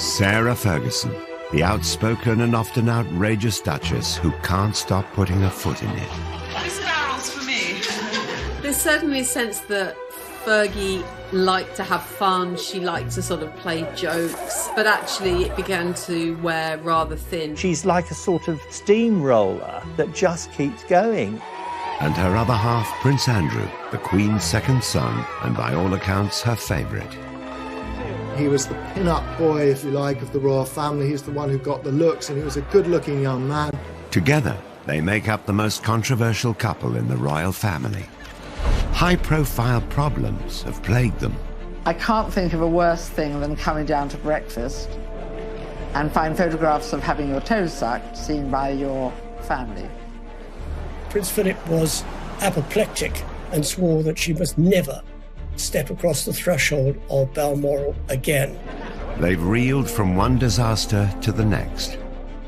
Sarah Ferguson, the outspoken and often outrageous Duchess who can't stop putting her foot in it. This barrel's for me. There's certainly a sense that Fergie liked to have fun, she liked to sort of play jokes, but actually it began to wear rather thin. She's like a sort of steamroller that just keeps going. And her other half, Prince Andrew, the Queen's second son, and by all accounts her favourite. He was the pin-up boy, if you like, of the royal family. He's the one who got the looks, and he was a good-looking young man. Together, they make up the most controversial couple in the royal family. High-profile problems have plagued them. I can't think of a worse thing than coming down to breakfast and find photographs of having your toes sucked seen by your family. Prince Philip was apoplectic and swore that she must never step across the threshold of Balmoral again. They've reeled from one disaster to the next.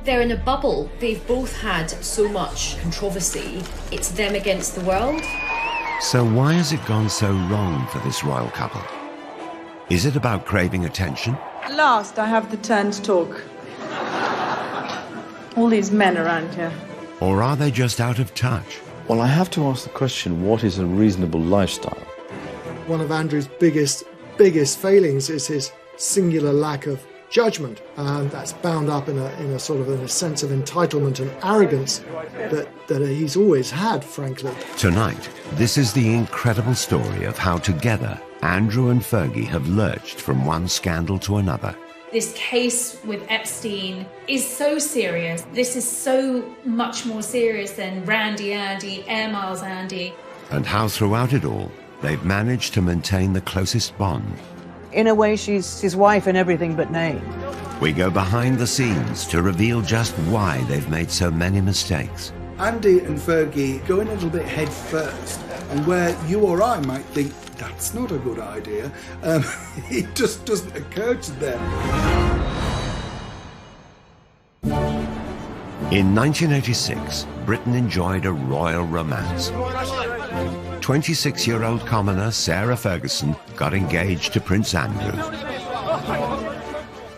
They're in a bubble. They've both had so much controversy. It's them against the world. So why has it gone so wrong for this royal couple? Is it about craving attention? At last I have the turn to talk. All these men around here. Or are they just out of touch? Well, I have to ask the question, what is a reasonable lifestyle? One of Andrew's biggest failings is his singular lack of judgment, and that's bound up in a sort of a sense of entitlement and arrogance that he's always had, frankly. Tonight, this is the incredible story of how together Andrew and Fergie have lurched from one scandal to another. This case with Epstein is so serious. This is so much more serious than Randy Andy, Air Miles Andy. And how throughout it all, they've managed to maintain the closest bond. In a way, she's his wife in everything but name. We go behind the scenes to reveal just why they've made so many mistakes. Andy and Fergie go in a little bit head first, and where you or I might think, that's not a good idea, it just doesn't occur to them. In 1986, Britain enjoyed a royal romance. 26-year-old commoner Sarah Ferguson got engaged to Prince Andrew.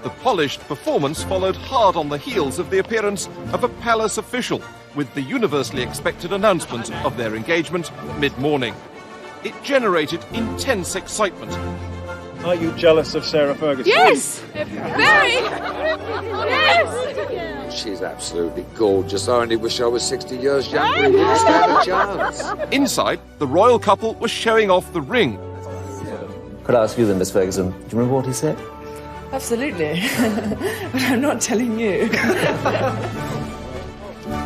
The polished performance followed hard on the heels of the appearance of a palace official with the universally expected announcement of their engagement mid-morning. It generated intense excitement. Are you jealous of Sarah Ferguson? Yes! Very! Yes! She's absolutely gorgeous. I only wish I was 60 years younger and wouldn't stand a chance. Inside, the royal couple was showing off the ring. Could I ask you then, Miss Ferguson, do you remember what he said? Absolutely. But I'm not telling you.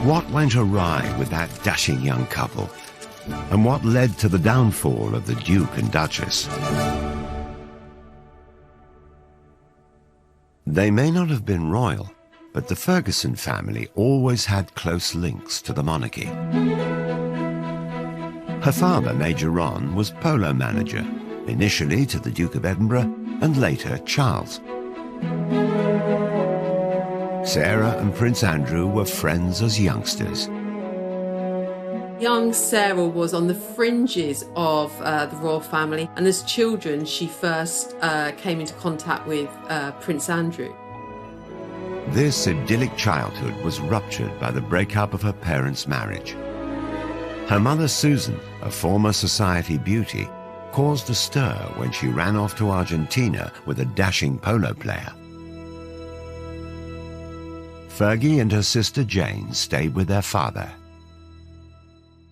What went awry with that dashing young couple? And what led to the downfall of the Duke and Duchess? They may not have been royal, but the Ferguson family always had close links to the monarchy. Her father, Major Ron, was polo manager, initially to the Duke of Edinburgh and later Charles. Sarah and Prince Andrew were friends as youngsters. Young Sarah was on the fringes of the royal family, and as children she first came into contact with Prince Andrew. This idyllic childhood was ruptured by the breakup of her parents' marriage. Her mother Susan, a former society beauty, caused a stir when she ran off to Argentina with a dashing polo player. Fergie and her sister Jane stayed with their father.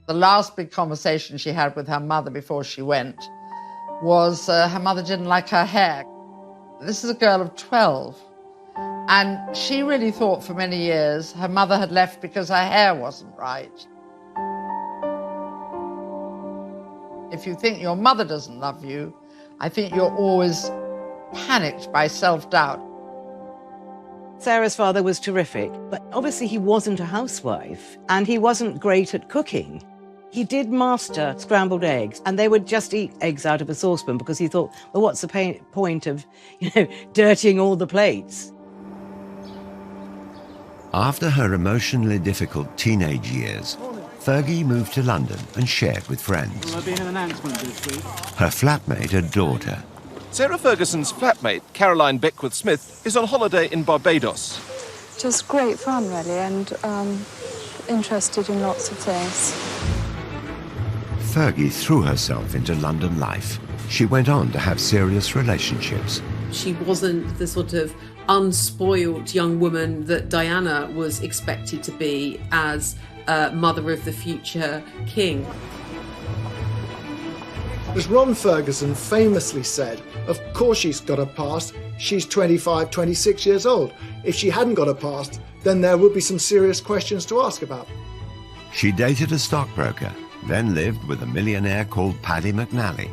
The last big conversation she had with her mother before she went was her mother didn't like her hair. This is a girl of 12, and she really thought for many years her mother had left because her hair wasn't right. If you think your mother doesn't love you, I think you're always panicked by self-doubt. Sarah's father was terrific, but obviously he wasn't a housewife, and he wasn't great at cooking. He did master scrambled eggs, and they would just eat eggs out of a saucepan because he thought, well, what's the point of, dirtying all the plates? After her emotionally difficult teenage years, Fergie moved to London and shared with friends. Will there be an announcement this week? Her flatmate adored her. Sarah Ferguson's flatmate, Caroline Beckwith-Smith, is on holiday in Barbados. Just great fun, really, and interested in lots of things. Fergie threw herself into London life. She went on to have serious relationships. She wasn't the sort of unspoiled young woman that Diana was expected to be as mother of the future king. As Ron Ferguson famously said, of course she's got a past. She's 25, 26 years old. If she hadn't got a past, then there would be some serious questions to ask about. She dated a stockbroker, then lived with a millionaire called Paddy McNally.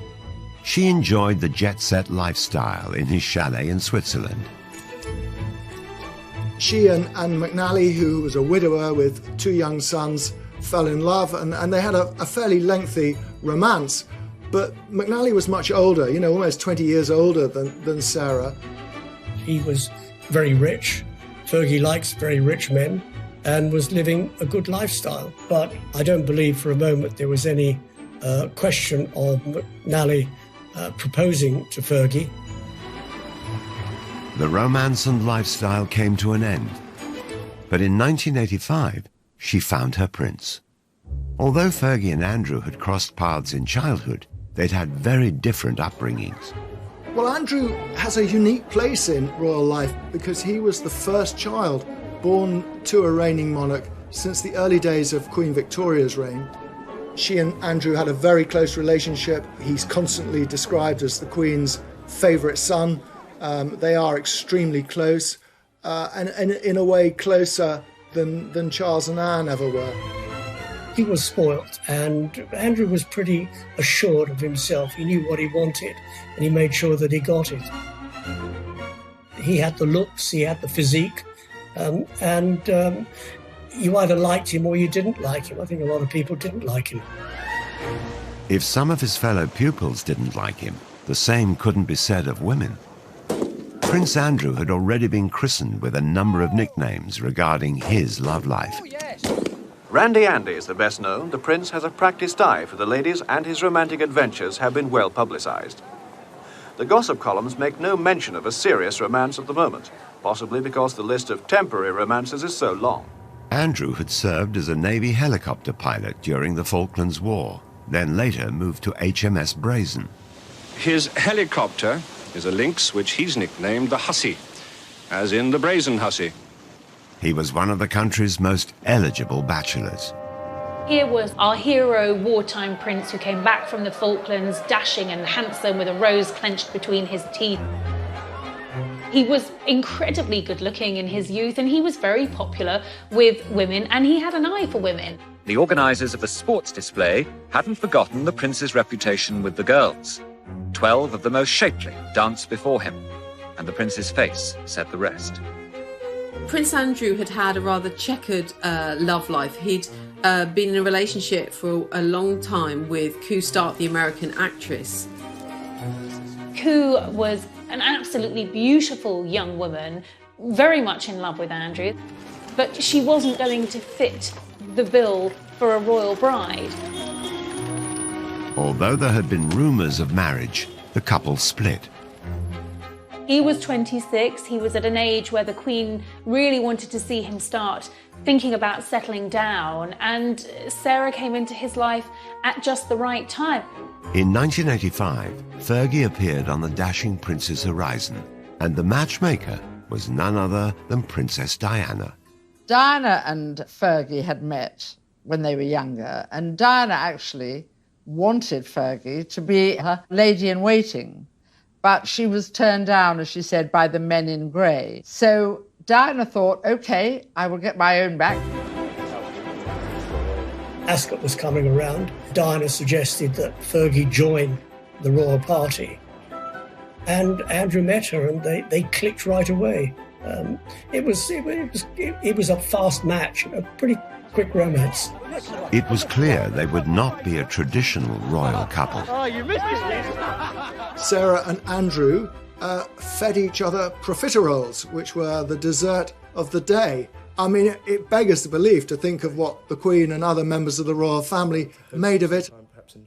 She enjoyed the jet-set lifestyle in his chalet in Switzerland. She and McNally, who was a widower with 2 young sons, fell in love, and they had a fairly lengthy romance. But McNally was much older, you know, almost 20 years older than Sarah. He was very rich. Fergie likes very rich men and was living a good lifestyle. But I don't believe for a moment there was any question of McNally proposing to Fergie. The romance and lifestyle came to an end. But in 1985, she found her prince. Although Fergie and Andrew had crossed paths in childhood, they'd had very different upbringings. Well, Andrew has a unique place in royal life because he was the first child born to a reigning monarch since the early days of Queen Victoria's reign. She and Andrew had a very close relationship. He's constantly described as the Queen's favourite son. They are extremely close, and in a way closer than Charles and Anne ever were. He was spoilt, and Andrew was pretty assured of himself. He knew what he wanted, and he made sure that he got it. He had the looks, he had the physique, and you either liked him or you didn't like him. I think a lot of people didn't like him. If some of his fellow pupils didn't like him, the same couldn't be said of women. Prince Andrew had already been christened with a number of nicknames regarding his love life. Randy Andy is the best known. The prince has a practiced eye for the ladies, and his romantic adventures have been well publicised. The gossip columns make no mention of a serious romance at the moment, possibly because the list of temporary romances is so long. Andrew had served as a Navy helicopter pilot during the Falklands War, then later moved to HMS Brazen. His helicopter is a lynx which he's nicknamed the Hussy, as in the Brazen Hussy. He was one of the country's most eligible bachelors. Here was our hero wartime prince who came back from the Falklands, dashing and handsome with a rose clenched between his teeth. He was incredibly good looking in his youth, and he was very popular with women, and he had an eye for women. The organisers of the sports display hadn't forgotten the prince's reputation with the girls. 12 of the most shapely danced before him, and the prince's face said the rest. Prince Andrew had had a rather checkered love life. He'd been in a relationship for a long time with Koo Stark, the American actress. Koo was an absolutely beautiful young woman, very much in love with Andrew, but she wasn't going to fit the bill for a royal bride. Although there had been rumours of marriage, the couple split. He was 26, he was at an age where the Queen really wanted to see him start thinking about settling down, and Sarah came into his life at just the right time. In 1985, Fergie appeared on the dashing prince's horizon, and the matchmaker was none other than Princess Diana. Diana and Fergie had met when they were younger, and Diana actually wanted Fergie to be her lady-in-waiting. But she was turned down, as she said, by the men in grey. So Diana thought, OK, I will get my own back. Ascot was coming around. Diana suggested that Fergie join the royal party. And Andrew met her, and they clicked right away. It was a fast match, a pretty quick romance. It was clear they would not be a traditional royal couple. Oh, you missed it! Sarah and Andrew fed each other profiteroles, which were the dessert of the day. I mean, it beggars the belief to think of what the Queen and other members of the royal family made of it,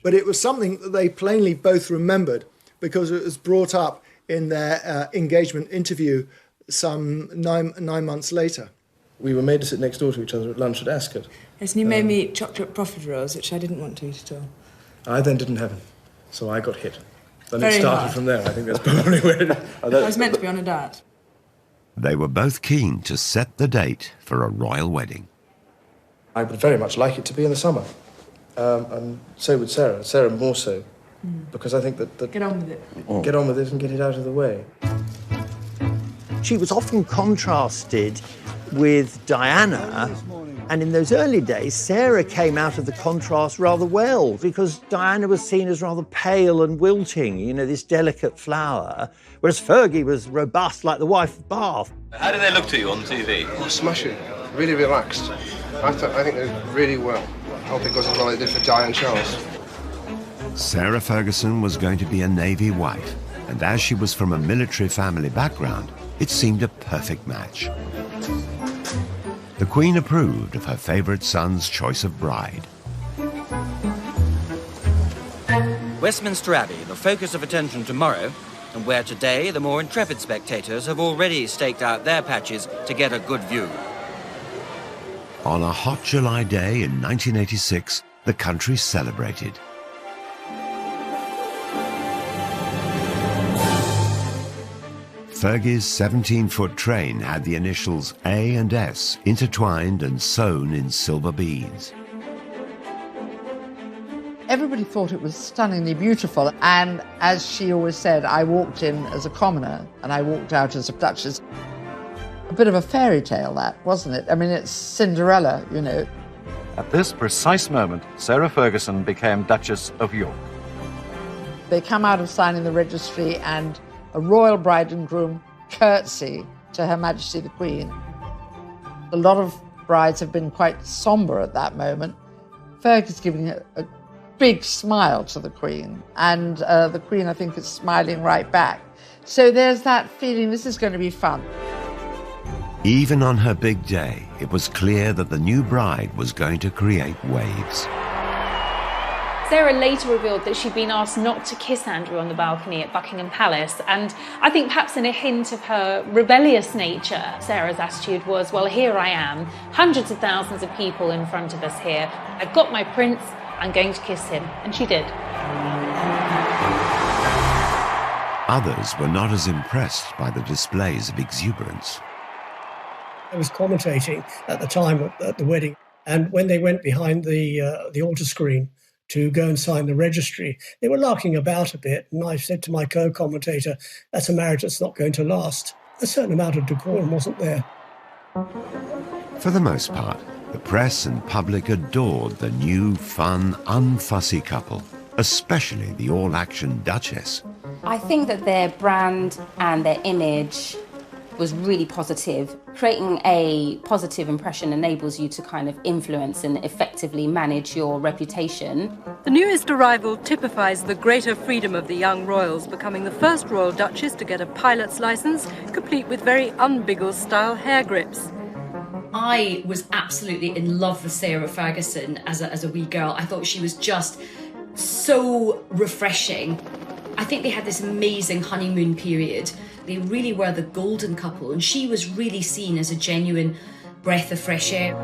but it was something that they plainly both remembered because it was brought up in their engagement interview some nine months later. We were made to sit next door to each other at lunch at Ascot. Yes, and you made me eat chocolate profiteroles, which I didn't want to eat at all. I then didn't have them, so I got hit. Then Very it started hard. from there. I think that's probably where it... I was meant to be on a diet. They were both keen to set the date for a royal wedding. I would very much like it to be in the summer. And so would Sarah. Sarah more so. Because I think that... Get on with it. Get on with it and get it out of the way. She was often contrasted with Diana, and in those early days, Sarah came out of the contrast rather well, because Diana was seen as rather pale and wilting, you know, this delicate flower, whereas Fergie was robust like the wife of Bath. How do they look to you on TV? Oh, smashing. Really relaxed. I think they did really well. I hope it goes as well as they did for Di and Charles. Sarah Ferguson was going to be a Navy wife, and as she was from a military family background, it seemed a perfect match. The Queen approved of her favourite son's choice of bride. Westminster Abbey, the focus of attention tomorrow, and where today the more intrepid spectators have already staked out their patches to get a good view. On a hot July day in 1986, the country celebrated. Fergie's 17-foot train had the initials A and S intertwined and sewn in silver beads. Everybody thought it was stunningly beautiful, and as she always said, I walked in as a commoner and I walked out as a duchess. A bit of a fairy tale, that, wasn't it? I mean, it's Cinderella, you know. At this precise moment, Sarah Ferguson became Duchess of York. They come out of signing the registry and a royal bride and groom curtsy to Her Majesty the Queen. A lot of brides have been quite sombre at that moment. Fergie's giving a big smile to the Queen, and the Queen, I think, is smiling right back. So there's that feeling this is going to be fun. Even on her big day, it was clear that the new bride was going to create waves. Sarah later revealed that she'd been asked not to kiss Andrew on the balcony at Buckingham Palace, and I think perhaps in a hint of her rebellious nature, Sarah's attitude was, well, here I am, hundreds of thousands of people in front of us here. I've got my prince, I'm going to kiss him. And she did. Others were not as impressed by the displays of exuberance. I was commentating at the time at the wedding, and when they went behind the altar screen to go and sign the registry, they were larking about a bit, and I said to my co-commentator, that's a marriage that's not going to last. A certain amount of decorum wasn't there. For the most part, the press and public adored the new, fun, unfussy couple, especially the all-action Duchess. I think that their brand and their image was really positive. Creating a positive impression enables you to kind of influence and effectively manage your reputation. The newest arrival typifies the greater freedom of the young royals, becoming the first royal duchess to get a pilot's license, complete with very un-Biggles-style hair grips. I was absolutely in love with Sarah Ferguson as a wee girl. I thought she was just so refreshing. I think they had this amazing honeymoon period. They really were the golden couple, and she was really seen as a genuine breath of fresh air.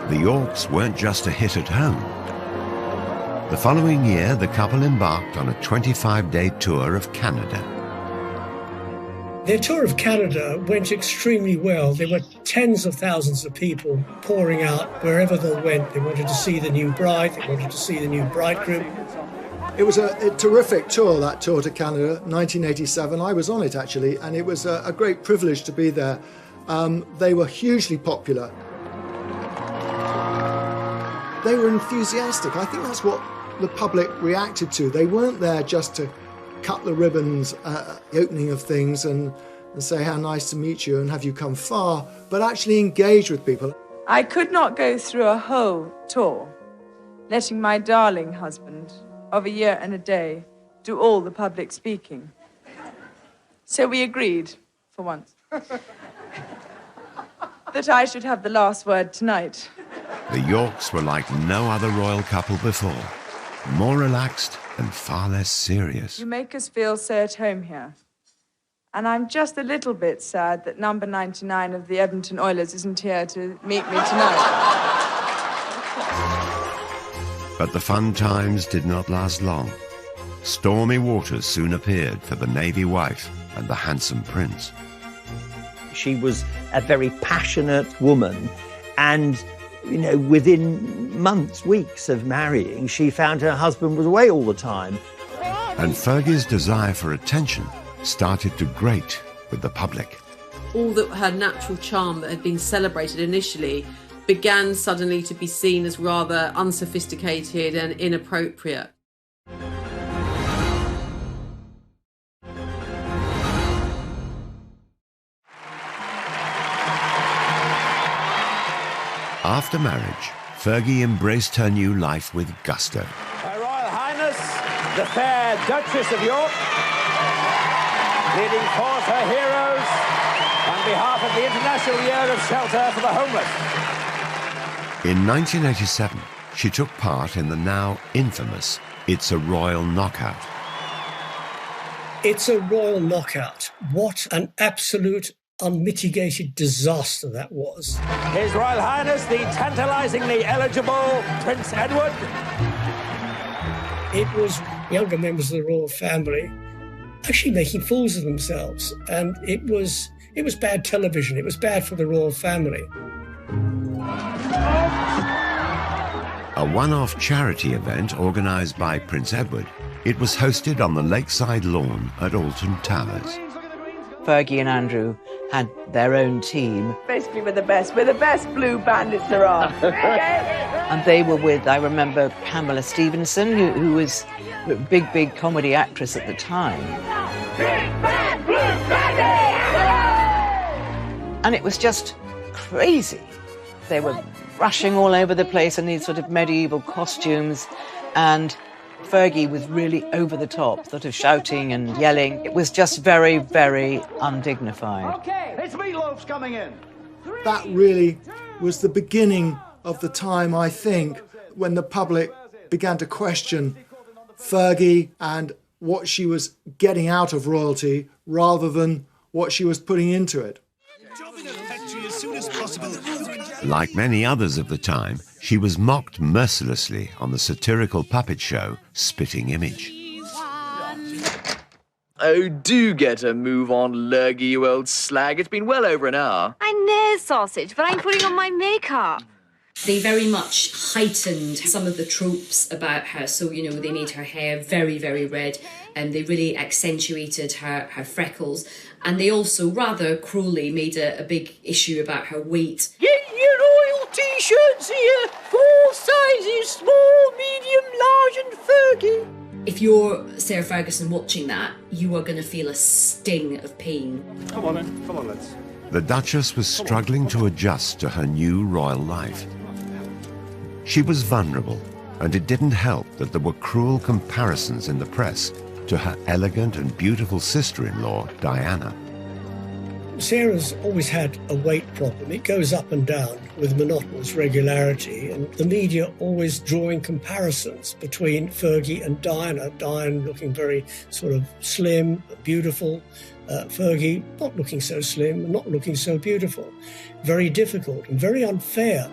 The Yorks weren't just a hit at home. The following year, the couple embarked on a 25-day tour of Canada. Their tour of Canada went extremely well. There were tens of thousands of people pouring out wherever they went. They wanted to see the new bride, they wanted to see the new bridegroom. It was a terrific tour, that tour to Canada, 1987. I was on it, actually, and it was a great privilege to be there. They were hugely popular. They were enthusiastic. I think that's what the public reacted to. They weren't there just to cut the ribbons at the opening of things and say how nice to meet you and have you come far, but actually engage with people. I could not go through a whole tour, letting my darling husband of a year and a day do all the public speaking. So we agreed, for once, that I should have the last word tonight. The Yorks were like no other royal couple before, more relaxed and far less serious. You make us feel so at home here. And I'm just a little bit sad that number 99 of the Edmonton Oilers isn't here to meet me tonight. But the fun times did not last long. Stormy waters soon appeared for the Navy wife and the handsome prince. She was a very passionate woman, and within months, weeks of marrying, she found her husband was away all the time. And Fergie's desire for attention started to grate with the public. All that her natural charm that had been celebrated initially began suddenly to be seen as rather unsophisticated and inappropriate. After marriage, Fergie embraced her new life with gusto. Her Royal Highness, the fair Duchess of York, leading forth her heroes on behalf of the International Year of Shelter for the Homeless. In 1987, she took part in the now infamous It's a Royal Knockout. It's a royal knockout. What an absolute unmitigated disaster that was. His Royal Highness, the tantalisingly eligible Prince Edward. It was younger members of the royal family actually making fools of themselves, and it was bad television. It was bad for the royal family. A one-off charity event organised by Prince Edward, it was hosted on the lakeside lawn at Alton Towers. Fergie and Andrew had their own team. Basically, we're the best. We're the best blue bandits there are. And they were with, I remember, Pamela Stevenson, who was a big comedy actress at the time. And it was just crazy. They were rushing all over the place in these sort of medieval costumes, and Fergie was really over the top, sort of shouting and yelling. It was just very, very undignified. Okay, it's Meatloaf's coming in. That really was the beginning of the time, I think, when the public began to question Fergie and what she was getting out of royalty rather than what she was putting into it. Like many others of the time, she was mocked mercilessly on the satirical puppet show Spitting Image. Oh, do get a move on, Lurgy, you old slag. It's been well over an hour. I know, sausage, but I'm putting on my makeup. They very much heightened some of the tropes about her. So, they made her hair very, very red, and they really accentuated her freckles. And they also, rather cruelly, made a big issue about her weight. Get your royal T-shirts here. 4 sizes, small, medium, large and Fergie. If you're Sarah Ferguson watching that, you are going to feel a sting of pain. Come on then, come on, let's. The Duchess was struggling to adjust to her new royal life. She was vulnerable, and it didn't help that there were cruel comparisons in the press to her elegant and beautiful sister-in-law, Diana. Sarah's always had a weight problem. It goes up and down with monotonous regularity, and the media always drawing comparisons between Fergie and Diana. Diana looking very sort of slim, beautiful. Fergie not looking so slim, not looking so beautiful. Very difficult and very unfair.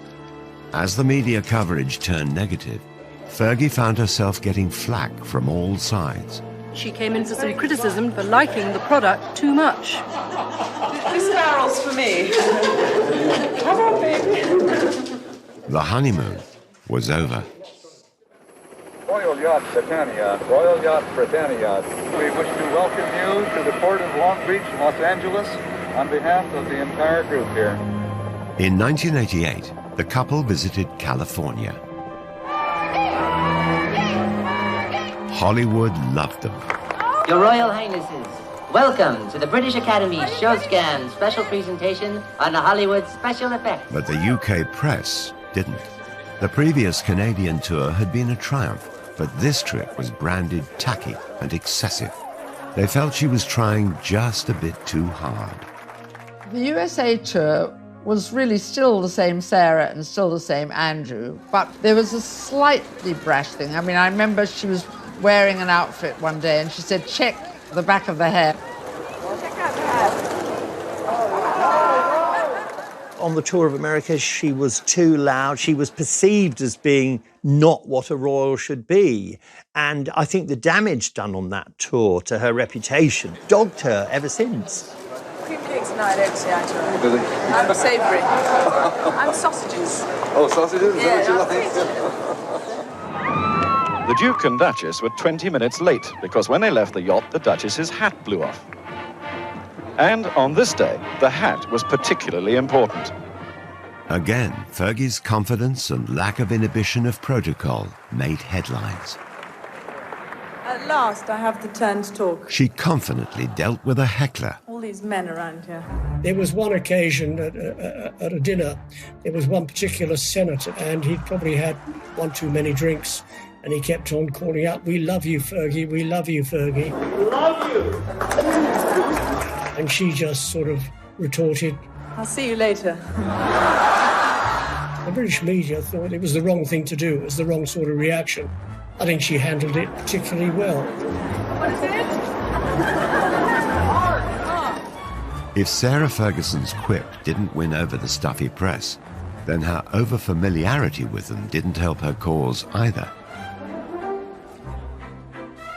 As the media coverage turned negative, Fergie found herself getting flack from all sides. She came in for some criticism for liking the product too much. This barrel's for me. Come on, baby. The honeymoon was over. Royal Yacht Britannia, Royal Yacht Britannia. We wish to welcome you to the port of Long Beach, Los Angeles, on behalf of the entire group here. In 1988, the couple visited California. Hollywood loved them. Your Royal Highnesses, welcome to the British Academy's Showscan special presentation on Hollywood special effects. But the UK press didn't. The previous Canadian tour had been a triumph, but this trip was branded tacky and excessive. They felt she was trying just a bit too hard. The USA tour was really still the same Sarah and still the same Andrew, but there was a slightly brash thing. I mean, I remember she was wearing an outfit one day and she said, check the back of the hair. On the tour of America, she was too loud. She was perceived as being not what a royal should be. And I think the damage done on that tour to her reputation dogged her ever since. Cream cakes tonight, actually, I'm savoury. I'm sausages. Oh, sausages? Is Yeah, that what you like? The Duke and Duchess were 20 minutes late because when they left the yacht, the Duchess's hat blew off. And on this day, the hat was particularly important. Again, Fergie's confidence and lack of inhibition of protocol made headlines. At last, I have the turn to talk. She confidently dealt with a heckler. All these men around here. There was one occasion at a dinner, there was one particular senator, and he'd probably had one too many drinks, and he kept on calling out, "We love you, Fergie, we love you, Fergie. Love you!" And she just sort of retorted, I'll see you later. The British media thought it was the wrong thing to do, it was the wrong sort of reaction. I think she handled it particularly well. What is it? If Sarah Ferguson's quip didn't win over the stuffy press, then her over-familiarity with them didn't help her cause either.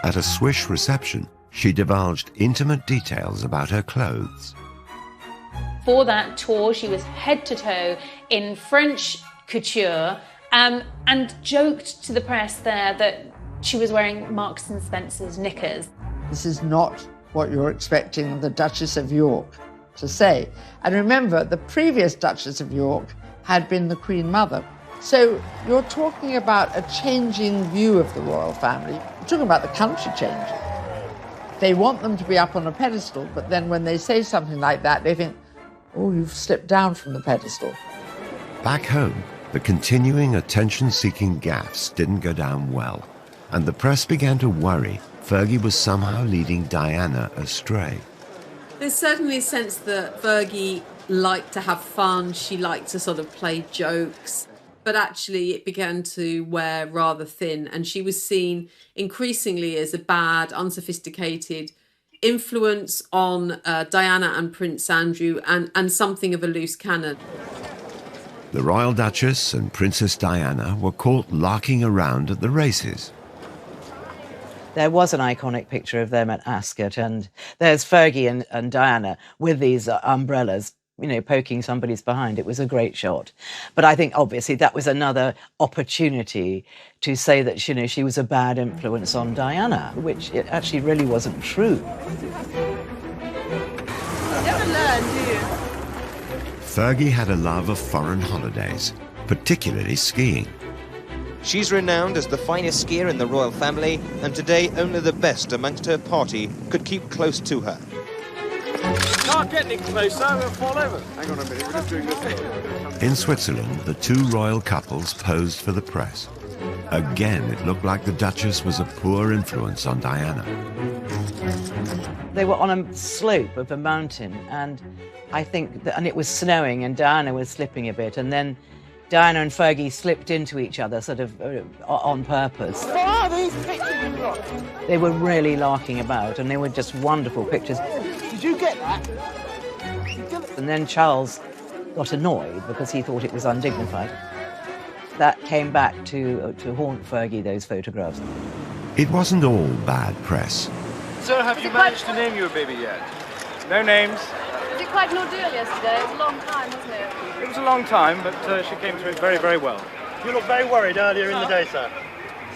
At a swish reception, she divulged intimate details about her clothes. For that tour, she was head to toe in French couture and joked to the press there that she was wearing Marks and Spencer's knickers. This is not what you're expecting the Duchess of York to say. And remember, the previous Duchess of York had been the Queen Mother. So you're talking about a changing view of the royal family. You're talking about the country changing. They want them to be up on a pedestal, but then when they say something like that, they think, oh, you've slipped down from the pedestal. Back home, the continuing attention-seeking gaffes didn't go down well, and the press began to worry Fergie was somehow leading Diana astray. There's certainly a sense that Fergie liked to have fun, she liked to sort of play jokes, but actually it began to wear rather thin, and she was seen increasingly as a bad, unsophisticated influence on Diana and Prince Andrew, and something of a loose cannon. The Royal Duchess and Princess Diana were caught larking around at the races. There was an iconic picture of them at Ascot, and there's Fergie and Diana with these umbrellas, you know, poking somebody's behind. It was a great shot. But I think, obviously, that was another opportunity to say that, you know, she was a bad influence on Diana, which it actually really wasn't true. You never learn, do you? Fergie had a love of foreign holidays, particularly skiing. She's renowned as the finest skier in the royal family, and today only the best amongst her party could keep close to her. Can't get any closer, we'll fall over. Hang on a minute, we're just doing this. In Switzerland, the two royal couples posed for the press. Again, it looked like the Duchess was a poor influence on Diana. They were on a slope of a mountain, and I think and it was snowing, and Diana was slipping a bit, and then Diana and Fergie slipped into each other, sort of on purpose. What are these pictures you've got? They were really larking about, and they were just wonderful pictures. Did you get that? And then Charles got annoyed because he thought it was undignified. That came back to haunt Fergie, those photographs. It wasn't all bad press. So have you managed to name your baby yet? No names. Was it quite an ordeal yesterday? It was a long time, wasn't it? It was a long time, but she came through it very, very well. You looked very worried earlier in the day, sir.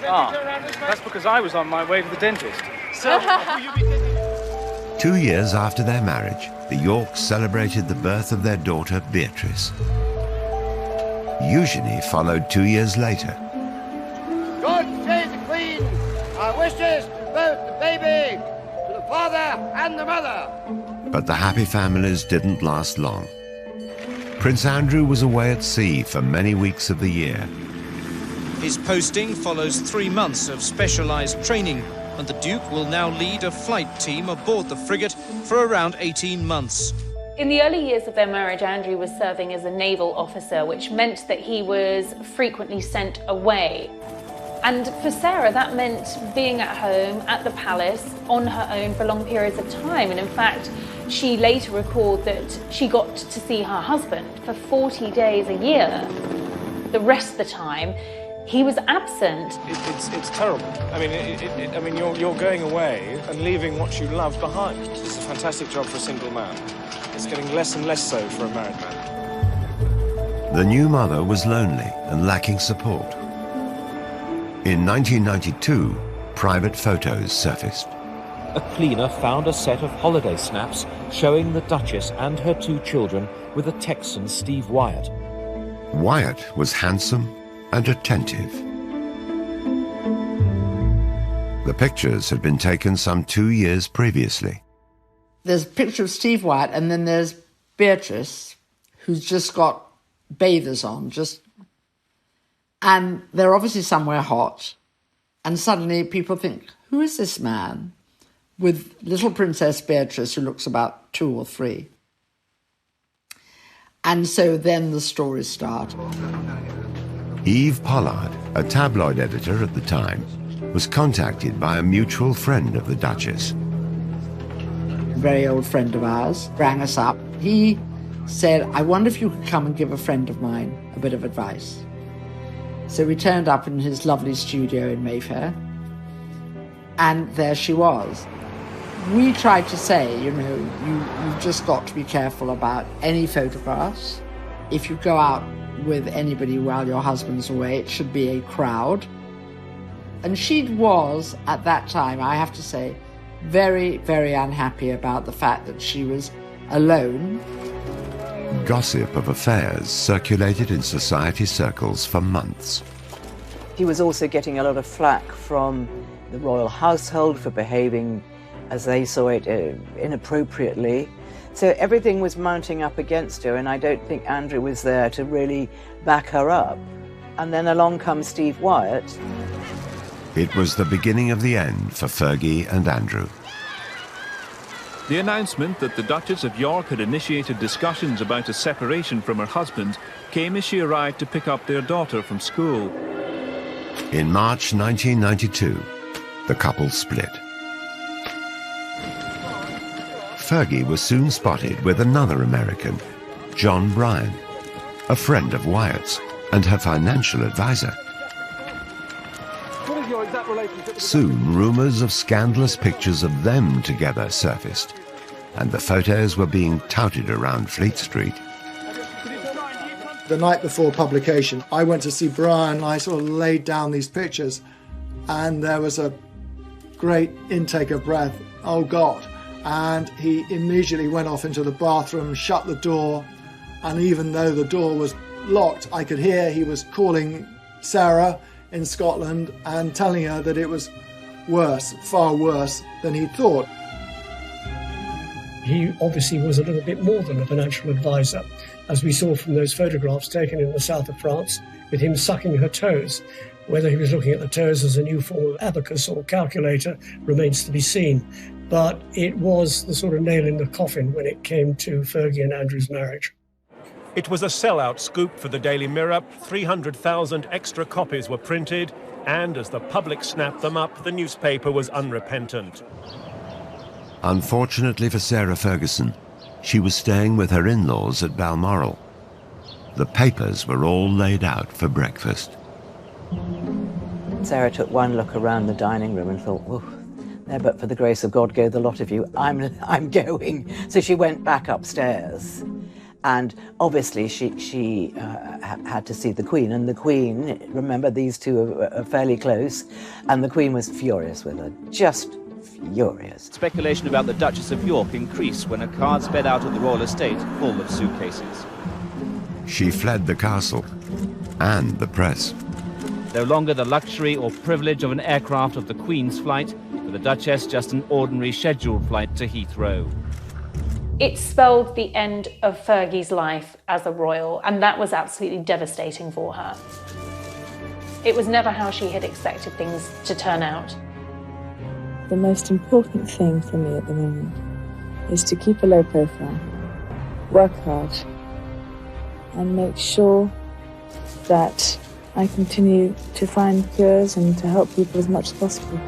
Ah, that's because I was on my way to the dentist. So, 2 years after their marriage, the Yorks celebrated the birth of their daughter, Beatrice. Eugenie followed 2 years later. God save the Queen! Our wishes to both the baby, to the father and the mother! But the happy families didn't last long. Prince Andrew was away at sea for many weeks of the year. His posting follows 3 months of specialised training, and the Duke will now lead a flight team aboard the frigate for around 18 months. In the early years of their marriage, Andrew was serving as a naval officer, which meant that he was frequently sent away. And for Sarah, that meant being at home, at the palace, on her own for long periods of time. And in fact, she later recalled that she got to see her husband for 40 days a year. The rest of the time, he was absent. It's terrible. I mean, you're going away and leaving what you love behind. It's a fantastic job for a single man. It's getting less and less so for a married man. The new mother was lonely and lacking support. In 1992, private photos surfaced. A cleaner found a set of holiday snaps showing the Duchess and her 2 children with a Texan Steve Wyatt. Wyatt was handsome and attentive. The pictures had been taken some 2 years previously. There's a picture of Steve Wyatt, and then there's Beatrice, who's just got bathers on, and they're obviously somewhere hot. And suddenly people think, who is this man? With little Princess Beatrice, who looks about 2 or 3. And so then the stories start. Eve Pollard, a tabloid editor at the time, was contacted by a mutual friend of the Duchess. A very old friend of ours rang us up. He said, I wonder if you could come and give a friend of mine a bit of advice. So we turned up in his lovely studio in Mayfair, and there she was. We tried to say, you've just got to be careful about any photographs. If you go out with anybody while your husband's away, it should be a crowd. And she was, at that time, I have to say, very, very unhappy about the fact that she was alone. Gossip of affairs circulated in society circles for months. He was also getting a lot of flack from the royal household for behaving, as they saw it, inappropriately. So everything was mounting up against her, and I don't think Andrew was there to really back her up. And then along comes Steve Wyatt. It was the beginning of the end for Fergie and Andrew. The announcement that the Duchess of York had initiated discussions about a separation from her husband came as she arrived to pick up their daughter from school. In March 1992, the couple split. Fergie was soon spotted with another American, John Bryan, a friend of Wyatt's and her financial advisor. What is your exact relationship? Soon, rumors of scandalous pictures of them together surfaced, and the photos were being touted around Fleet Street. The night before publication, I went to see Brian. I sort of laid down these pictures, and there was a great intake of breath. Oh, God. And he immediately went off into the bathroom, shut the door, and even though the door was locked, I could hear he was calling Sarah in Scotland and telling her that it was worse, far worse than he thought. He obviously was a little bit more than a financial advisor, as we saw from those photographs taken in the south of France with him sucking her toes. Whether he was looking at the toes as a new form of abacus or calculator remains to be seen. But it was the sort of nail in the coffin when it came to Fergie and Andrew's marriage. It was a sellout scoop for the Daily Mirror. 300,000 extra copies were printed, and as the public snapped them up, the newspaper was unrepentant. Unfortunately for Sarah Ferguson, she was staying with her in-laws at Balmoral. The papers were all laid out for breakfast. Sarah took one look around the dining room and thought, oh, there, but for the grace of God go the lot of you, I'm going. So she went back upstairs. And obviously she had to see the Queen. And the Queen, remember, these two are fairly close, and the Queen was furious with her, just furious. Speculation about the Duchess of York increased when a car sped out of the royal estate full of suitcases. She fled the castle and the press. No longer the luxury or privilege of an aircraft of the Queen's flight, for the Duchess just an ordinary scheduled flight to Heathrow. It spelled the end of Fergie's life as a royal, and that was absolutely devastating for her. It was never how she had expected things to turn out. The most important thing for me at the moment is to keep a low profile, work hard, and make sure that I continue to find cures and to help people as much as possible.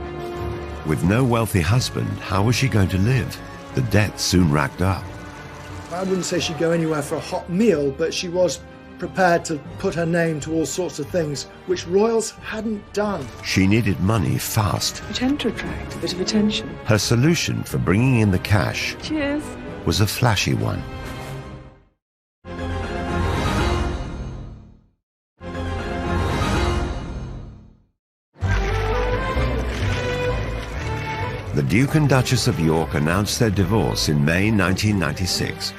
With no wealthy husband, how was she going to live? The debt soon racked up. I wouldn't say she'd go anywhere for a hot meal, but she was prepared to put her name to all sorts of things, which royals hadn't done. She needed money fast. I tend to attract a bit of attention. Her solution for bringing in the cash Cheers. was a flashy one. The Duke and Duchess of York announced their divorce in May 1996.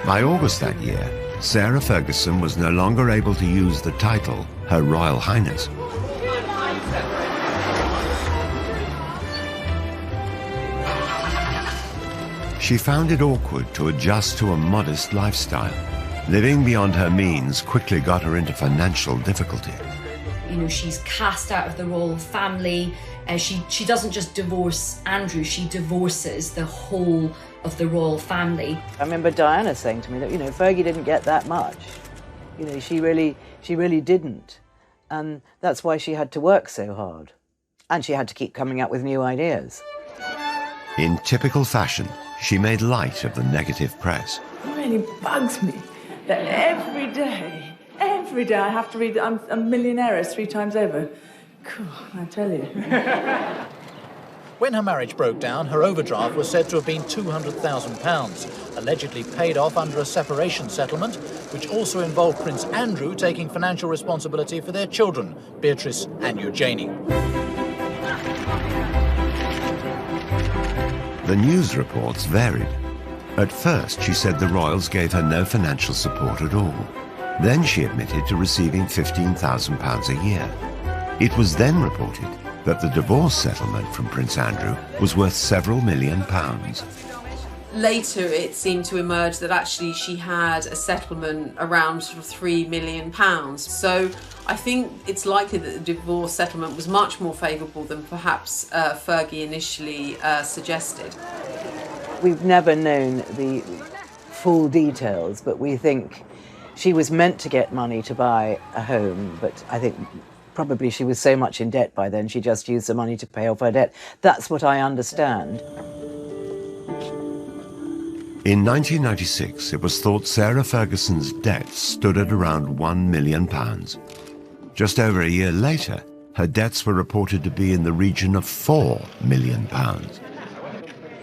By August that year, Sarah Ferguson was no longer able to use the title Her Royal Highness. She found it awkward to adjust to a modest lifestyle. Living beyond her means quickly got her into financial difficulty. You know, she's cast out of the royal family. She doesn't just divorce Andrew, she divorces the whole of the royal family. I remember Diana saying to me that, Fergie didn't get that much. She really didn't. And that's why she had to work so hard. And she had to keep coming up with new ideas. In typical fashion, she made light of the negative press. It really bugs me that every day I have to read I'm a millionaire 3 times over. Cool, I tell you. When her marriage broke down, her overdraft was said to have been £200,000, allegedly paid off under a separation settlement, which also involved Prince Andrew taking financial responsibility for their children, Beatrice and Eugenie. The news reports varied. At first, she said the royals gave her no financial support at all. Then she admitted to receiving £15,000 a year. It was then reported that the divorce settlement from Prince Andrew was worth several £1,000,000. Later, it seemed to emerge that actually she had a settlement around sort of £3 million. So I think it's likely that the divorce settlement was much more favourable than perhaps Fergie initially suggested. We've never known the full details, but we think she was meant to get money to buy a home, but I think probably she was so much in debt by then, she just used the money to pay off her debt. That's what I understand. In 1996, it was thought Sarah Ferguson's debts stood at around £1 million. Just over a year later, her debts were reported to be in the region of £4 million.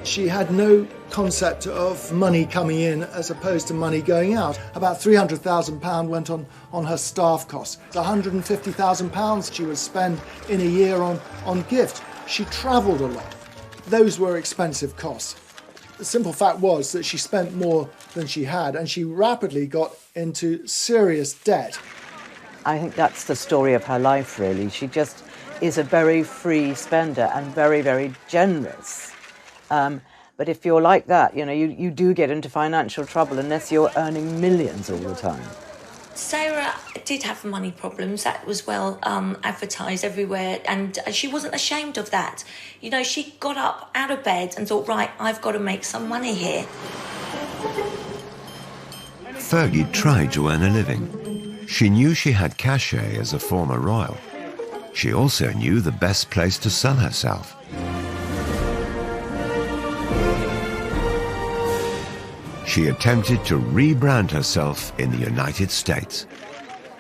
She had no concept of money coming in as opposed to money going out. About £300,000 went on her staff costs. £150,000 she would spend in a year on gift. She travelled a lot. Those were expensive costs. The simple fact was that she spent more than she had, and she rapidly got into serious debt. I think that's the story of her life, really. She just is a very free spender and very, very generous. But if you're like that, you do get into financial trouble unless you're earning millions all the time. Sarah did have money problems. That was well advertised everywhere, and she wasn't ashamed of that. She got up out of bed and thought, right, I've got to make some money here. Fergie tried to earn a living. She knew she had cachet as a former royal. She also knew the best place to sell herself. She attempted to rebrand herself in the United States.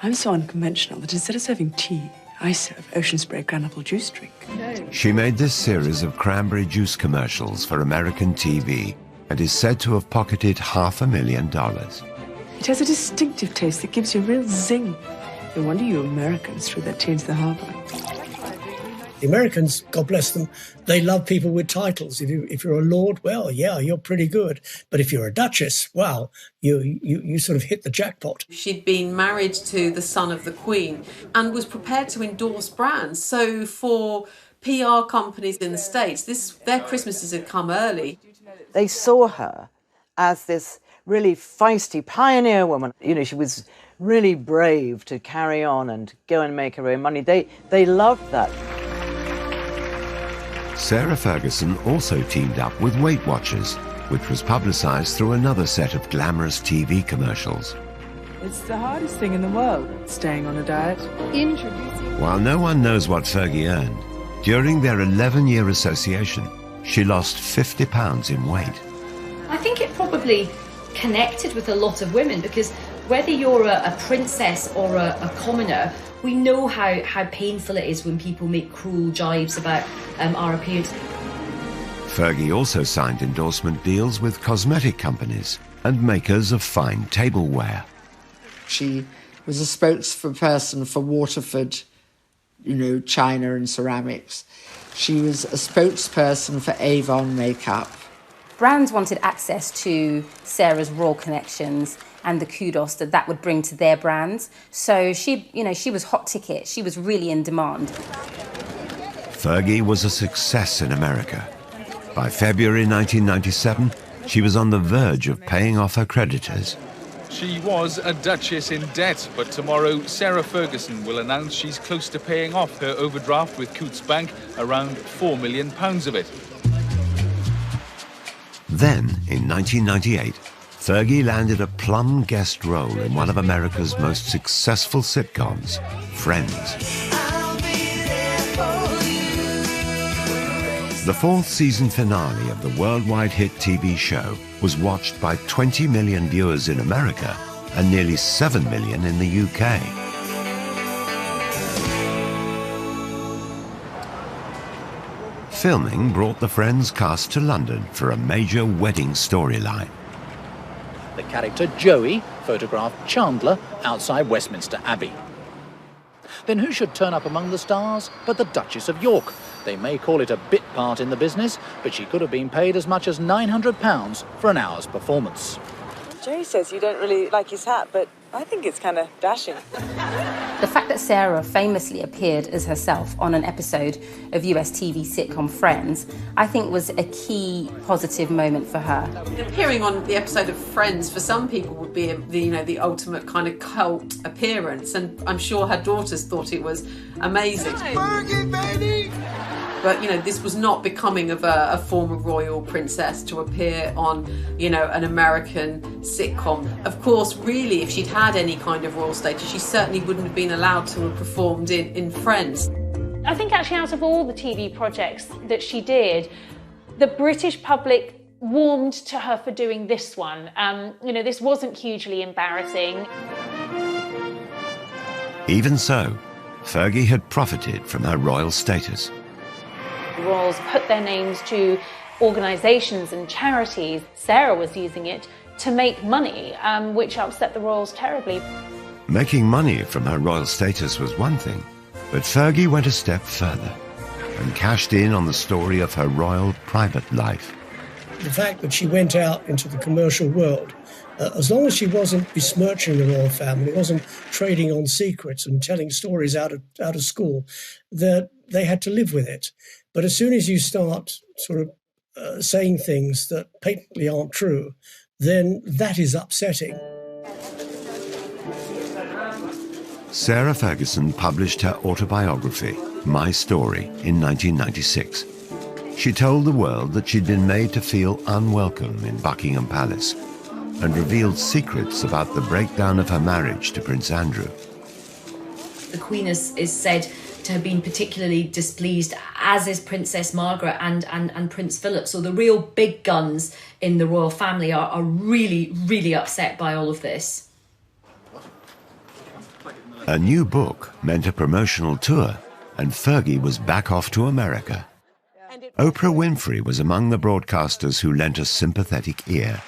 I'm so unconventional that instead of serving tea, I serve ocean spray granule juice drink. She made this series of cranberry juice commercials for American TV and is said to have pocketed $500,000. It has a distinctive taste that gives you a real zing. No wonder you Americans threw that tea into the harbour. The Americans, God bless them, they love people with titles. If you're a lord, well, yeah, you're pretty good. But if you're a duchess, wow, you sort of hit the jackpot. She'd been married to the son of the Queen and was prepared to endorse brands. So for PR companies in the States, their Christmases had come early. They saw her as this really feisty pioneer woman. She was really brave to carry on and go and make her own money. They loved that. Sarah Ferguson also teamed up with Weight Watchers, which was publicised through another set of glamorous TV commercials. It's the hardest thing in the world, staying on a diet. Introducing. While no one knows what Fergie earned, during their 11-year association, she lost 50 pounds in weight. I think it probably connected with a lot of women, because whether you're a princess or a commoner, we know how painful it is when people make cruel jibes about our appearance. Fergie also signed endorsement deals with cosmetic companies and makers of fine tableware. She was a spokesperson for Waterford, china and ceramics. She was a spokesperson for Avon makeup. Brands wanted access to Sarah's royal connections and the kudos that would bring to their brands. So she was hot ticket. She was really in demand. Fergie was a success in America. By February 1997, she was on the verge of paying off her creditors. She was a duchess in debt, but tomorrow Sarah Ferguson will announce she's close to paying off her overdraft with Coutts Bank, around £4 million of it. Then, in 1998, Fergie landed a plum guest role in one of America's most successful sitcoms, Friends. The fourth season finale of the worldwide hit TV show was watched by 20 million viewers in America and nearly 7 million in the UK. Filming brought the Friends cast to London for a major wedding storyline. The character Joey photographed Chandler outside Westminster Abbey. Then who should turn up among the stars but the Duchess of York? They may call it a bit part in the business, but she could have been paid as much as £900 for an hour's performance. Jay says you don't really like his hat, but I think it's kind of dashing. The fact that Sarah famously appeared as herself on an episode of US TV sitcom Friends, I think was a key positive moment for her. Appearing on the episode of Friends for some people would be the ultimate kind of cult appearance, and I'm sure her daughters thought it was amazing. Fergie, baby! But, this was not becoming of a former royal princess to appear on, an American sitcom. Of course, really, if she'd had any kind of royal status, she certainly wouldn't have been allowed to have performed in Friends. I think actually out of all the TV projects that she did, the British public warmed to her for doing this one. This wasn't hugely embarrassing. Even so, Fergie had profited from her royal status. The royals put their names to organisations and charities. Sarah was using it to make money, which upset the royals terribly. Making money from her royal status was one thing, but Fergie went a step further and cashed in on the story of her royal private life. The fact that she went out into the commercial world, as long as she wasn't besmirching the royal family, wasn't trading on secrets and telling stories out of school, that they had to live with it. But as soon as you start sort of saying things that patently aren't true, then that is upsetting. Sarah Ferguson published her autobiography, My Story, in 1996. She told the world that she'd been made to feel unwelcome in Buckingham Palace and revealed secrets about the breakdown of her marriage to Prince Andrew. The Queen is said to have been particularly displeased, as is Princess Margaret and Prince Philip. So the real big guns in the royal family are really, really upset by all of this. A new book meant a promotional tour, and Fergie was back off to America. Oprah Winfrey was among the broadcasters who lent a sympathetic ear.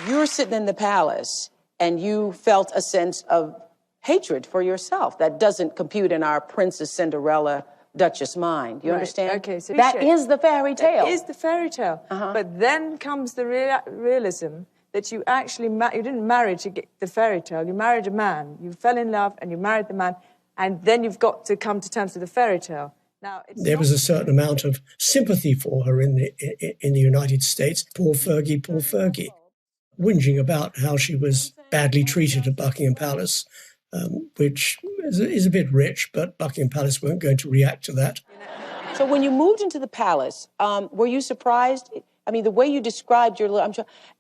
You're sitting in the palace, and you felt a sense of hatred for yourself. That doesn't compute in our Princess Cinderella Duchess mind. You understand? Okay, so that is the fairy tale. It is the fairy tale. But then comes the realism that you actually you didn't marry to get the fairy tale. You married a man. You fell in love and you married the man, and then you've got to come to terms with the fairy tale. Now, there was a certain amount of sympathy for her in the United States. Poor Fergie, whinging about how she was badly treated at Buckingham Palace, which is a bit rich, but Buckingham Palace weren't going to react to that. So when you moved into the palace, were you surprised? I mean, the way you described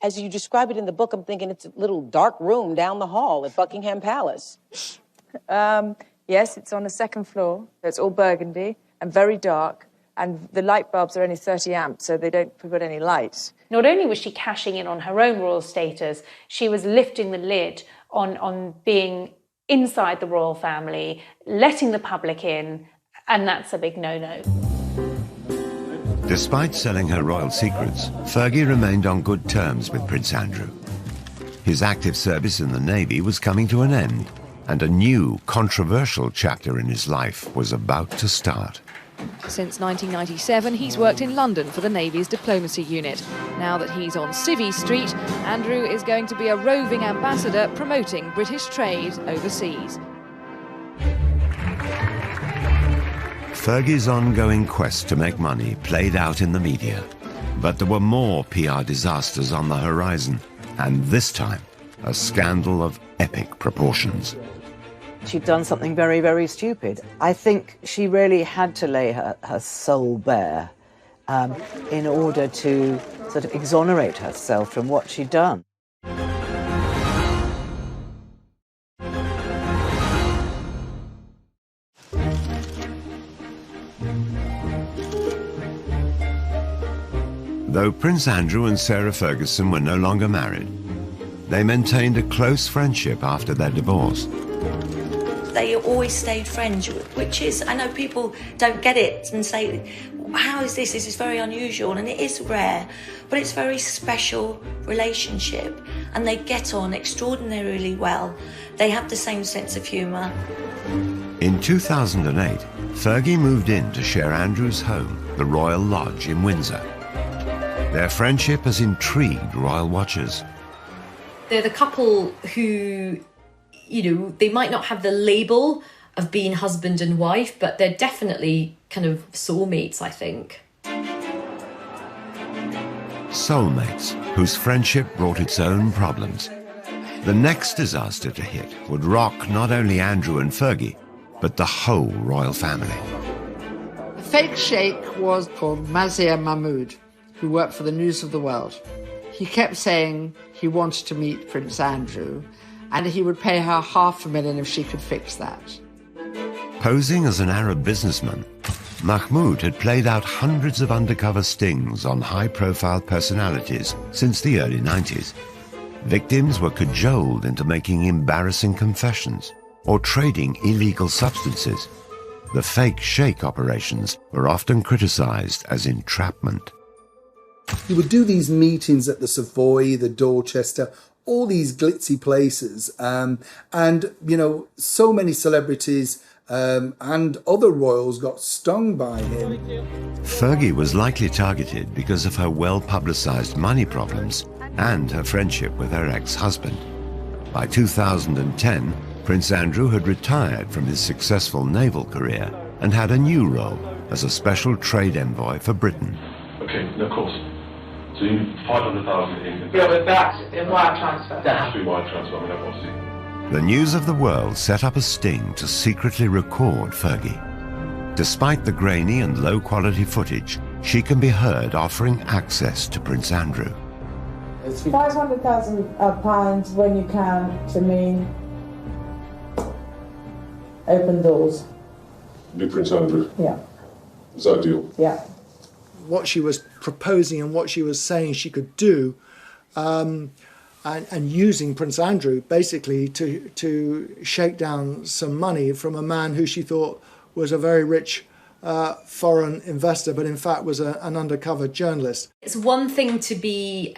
as you describe it in the book, I'm thinking it's a little dark room down the hall at Buckingham Palace. Yes, it's on the second floor. It's all burgundy and very dark. And the light bulbs are only 30 amps, so they don't put any light. Not only was she cashing in on her own royal status, she was lifting the lid on being inside the royal family, letting the public in, and that's a big no-no. Despite selling her royal secrets, Fergie remained on good terms with Prince Andrew. His active service in the Navy was coming to an end, and a new, controversial chapter in his life was about to start. Since 1997, he's worked in London for the Navy's diplomacy unit. Now that he's on Civvy Street, Andrew is going to be a roving ambassador promoting British trade overseas. Fergie's ongoing quest to make money played out in the media. But there were more PR disasters on the horizon, and this time, a scandal of epic proportions. She'd done something very, very stupid. I think she really had to lay her soul bare in order to sort of exonerate herself from what she'd done. Though Prince Andrew and Sarah Ferguson were no longer married, they maintained a close friendship after their divorce. They always stayed friends, which is, I know people don't get it and say, how is this? This is very unusual, and it is rare, but it's a very special relationship, and they get on extraordinarily well. They have the same sense of humour. In 2008, Fergie moved in to share Andrew's home, the Royal Lodge in Windsor. Their friendship has intrigued royal watchers. They're the couple who, you know, they might not have the label of being husband and wife, but they're definitely kind of soulmates, I think. Soulmates, whose friendship brought its own problems. The next disaster to hit would rock not only Andrew and Fergie, but the whole royal family. The fake sheikh was called Mazir Mahmood, who worked for the News of the World. He kept saying he wanted to meet Prince Andrew, and he would pay her $500,000 if she could fix that. Posing as an Arab businessman, Mahmoud had played out hundreds of undercover stings on high-profile personalities since the early 90s. Victims were cajoled into making embarrassing confessions or trading illegal substances. The fake sheikh operations were often criticized as entrapment. He would do these meetings at the Savoy, the Dorchester, all these glitzy places, and, you know, so many celebrities and other royals got stung by him. Fergie was likely targeted because of her well-publicized money problems and her friendship with her ex-husband. By 2010, Prince Andrew had retired from his successful naval career and had a new role as a special trade envoy for Britain. Okay, of course. So you need 500,000 in. Yeah, but that's in wire transfer. That has to be wire transfer, I mean, obviously. The News of the World set up a sting to secretly record Fergie. Despite the grainy and low-quality footage, she can be heard offering access to Prince Andrew. It's £500,000 when you can, to me, open doors. Big Prince Andrew. Yeah. Is that a deal? Yeah. What she was proposing and what she was saying she could do, and using Prince Andrew basically to shake down some money from a man who she thought was a very rich foreign investor, but in fact was an undercover journalist. It's one thing to be,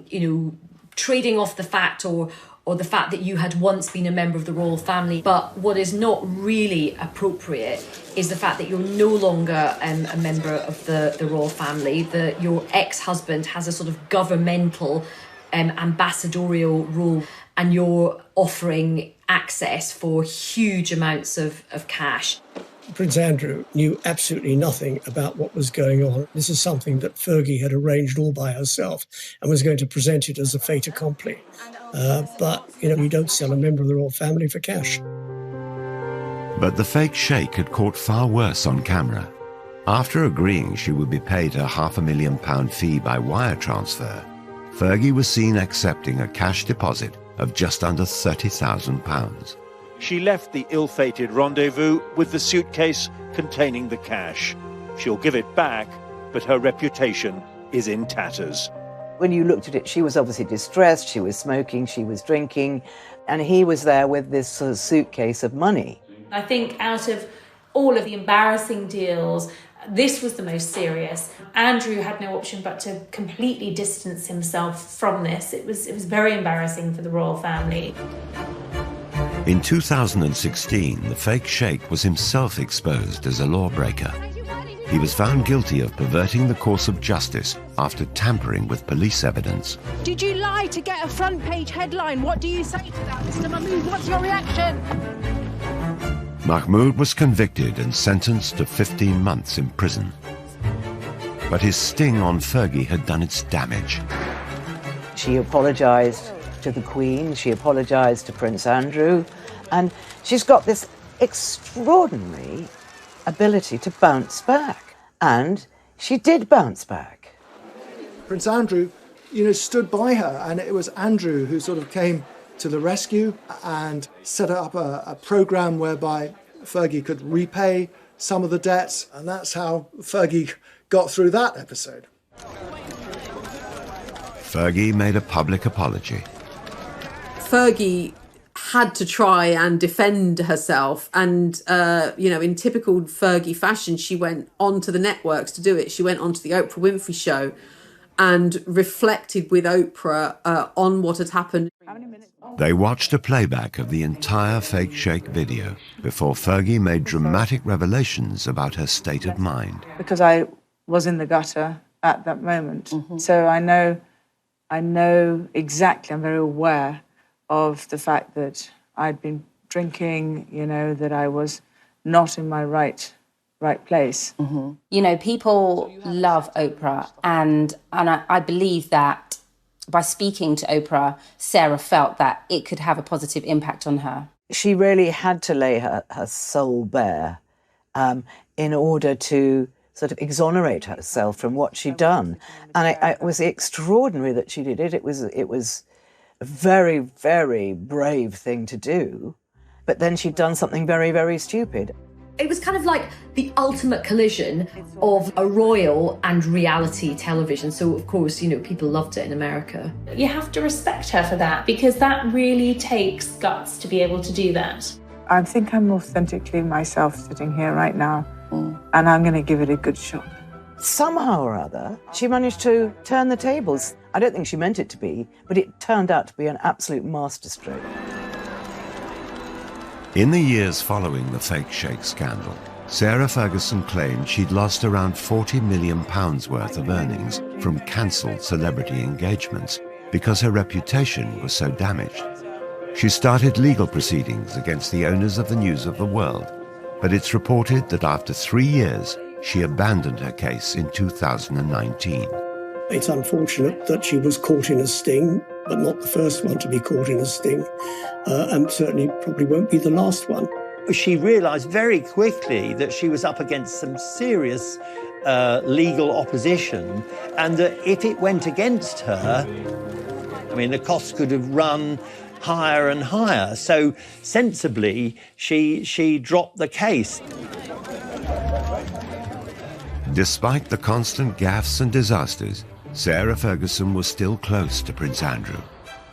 you know, trading off the fact or the fact that you had once been a member of the royal family. But what is not really appropriate is the fact that you're no longer a member of the royal family, that your ex-husband has a sort of governmental ambassadorial role, and you're offering access for huge amounts of cash. Prince Andrew knew absolutely nothing about what was going on. This is something that Fergie had arranged all by herself and was going to present it as a fait accompli. But, you know, you don't sell a member of the royal family for cash. But the fake sheikh had caught far worse on camera. After agreeing she would be paid a £500,000 fee by wire transfer, Fergie was seen accepting a cash deposit of just under £30,000. She left the ill-fated rendezvous with the suitcase containing the cash. She'll give it back, but her reputation is in tatters. When you looked at it, she was obviously distressed, she was smoking, she was drinking, and he was there with this sort of suitcase of money. I think out of all of the embarrassing deals, this was the most serious. Andrew had no option but to completely distance himself from this. It was very embarrassing for the royal family. In 2016, the fake sheikh was himself exposed as a lawbreaker. He was found guilty of perverting the course of justice after tampering with police evidence. Did you lie to get a front-page headline? What do you say to that, Mr. Mahmood? What's your reaction? Mahmoud was convicted and sentenced to 15 months in prison. But his sting on Fergie had done its damage. She apologised to the Queen, she apologised to Prince Andrew, and she's got this extraordinary ability to bounce back. And she did bounce back. Prince Andrew, stood by her, and it was Andrew who sort of came to the rescue and set up a programme whereby Fergie could repay some of the debts, and that's how Fergie got through that episode. Fergie made a public apology. Fergie had to try and defend herself, and in typical Fergie fashion, she went onto the networks to do it. She went onto the Oprah Winfrey Show and reflected with Oprah on what had happened. They watched a playback of the entire fake sheikh video before Fergie made dramatic revelations about her state of mind. Because I was in the gutter at that moment. So I know exactly, I'm very aware of the fact that I'd been drinking, that I was not in my right place. People love Oprah, and I believe that by speaking to Oprah, Sarah felt that it could have a positive impact on her. She really had to lay her soul bare in order to sort of exonerate herself from what she'd done. And it was extraordinary that she did it. It was a very, very brave thing to do. But then she'd done something very, very stupid. It was kind of like the ultimate collision of a royal and reality television. So, of course, people loved it in America. You have to respect her for that, because that really takes guts to be able to do that. I think I'm authentically myself sitting here right now, and I'm going to give it a good shot. Somehow or other, she managed to turn the tables. I don't think she meant it to be, but it turned out to be an absolute masterstroke. In the years following the fake sheikh scandal, Sarah Ferguson claimed she'd lost around £40 million worth of earnings from cancelled celebrity engagements because her reputation was so damaged. She started legal proceedings against the owners of the News of the World, but it's reported that after 3 years, she abandoned her case in 2019. It's unfortunate that she was caught in a sting, but not the first one to be caught in a sting, and certainly probably won't be the last one. She realised very quickly that she was up against some serious legal opposition, and that if it went against her, the costs could have run higher and higher. So sensibly, she dropped the case. Despite the constant gaffes and disasters, Sarah Ferguson was still close to Prince Andrew,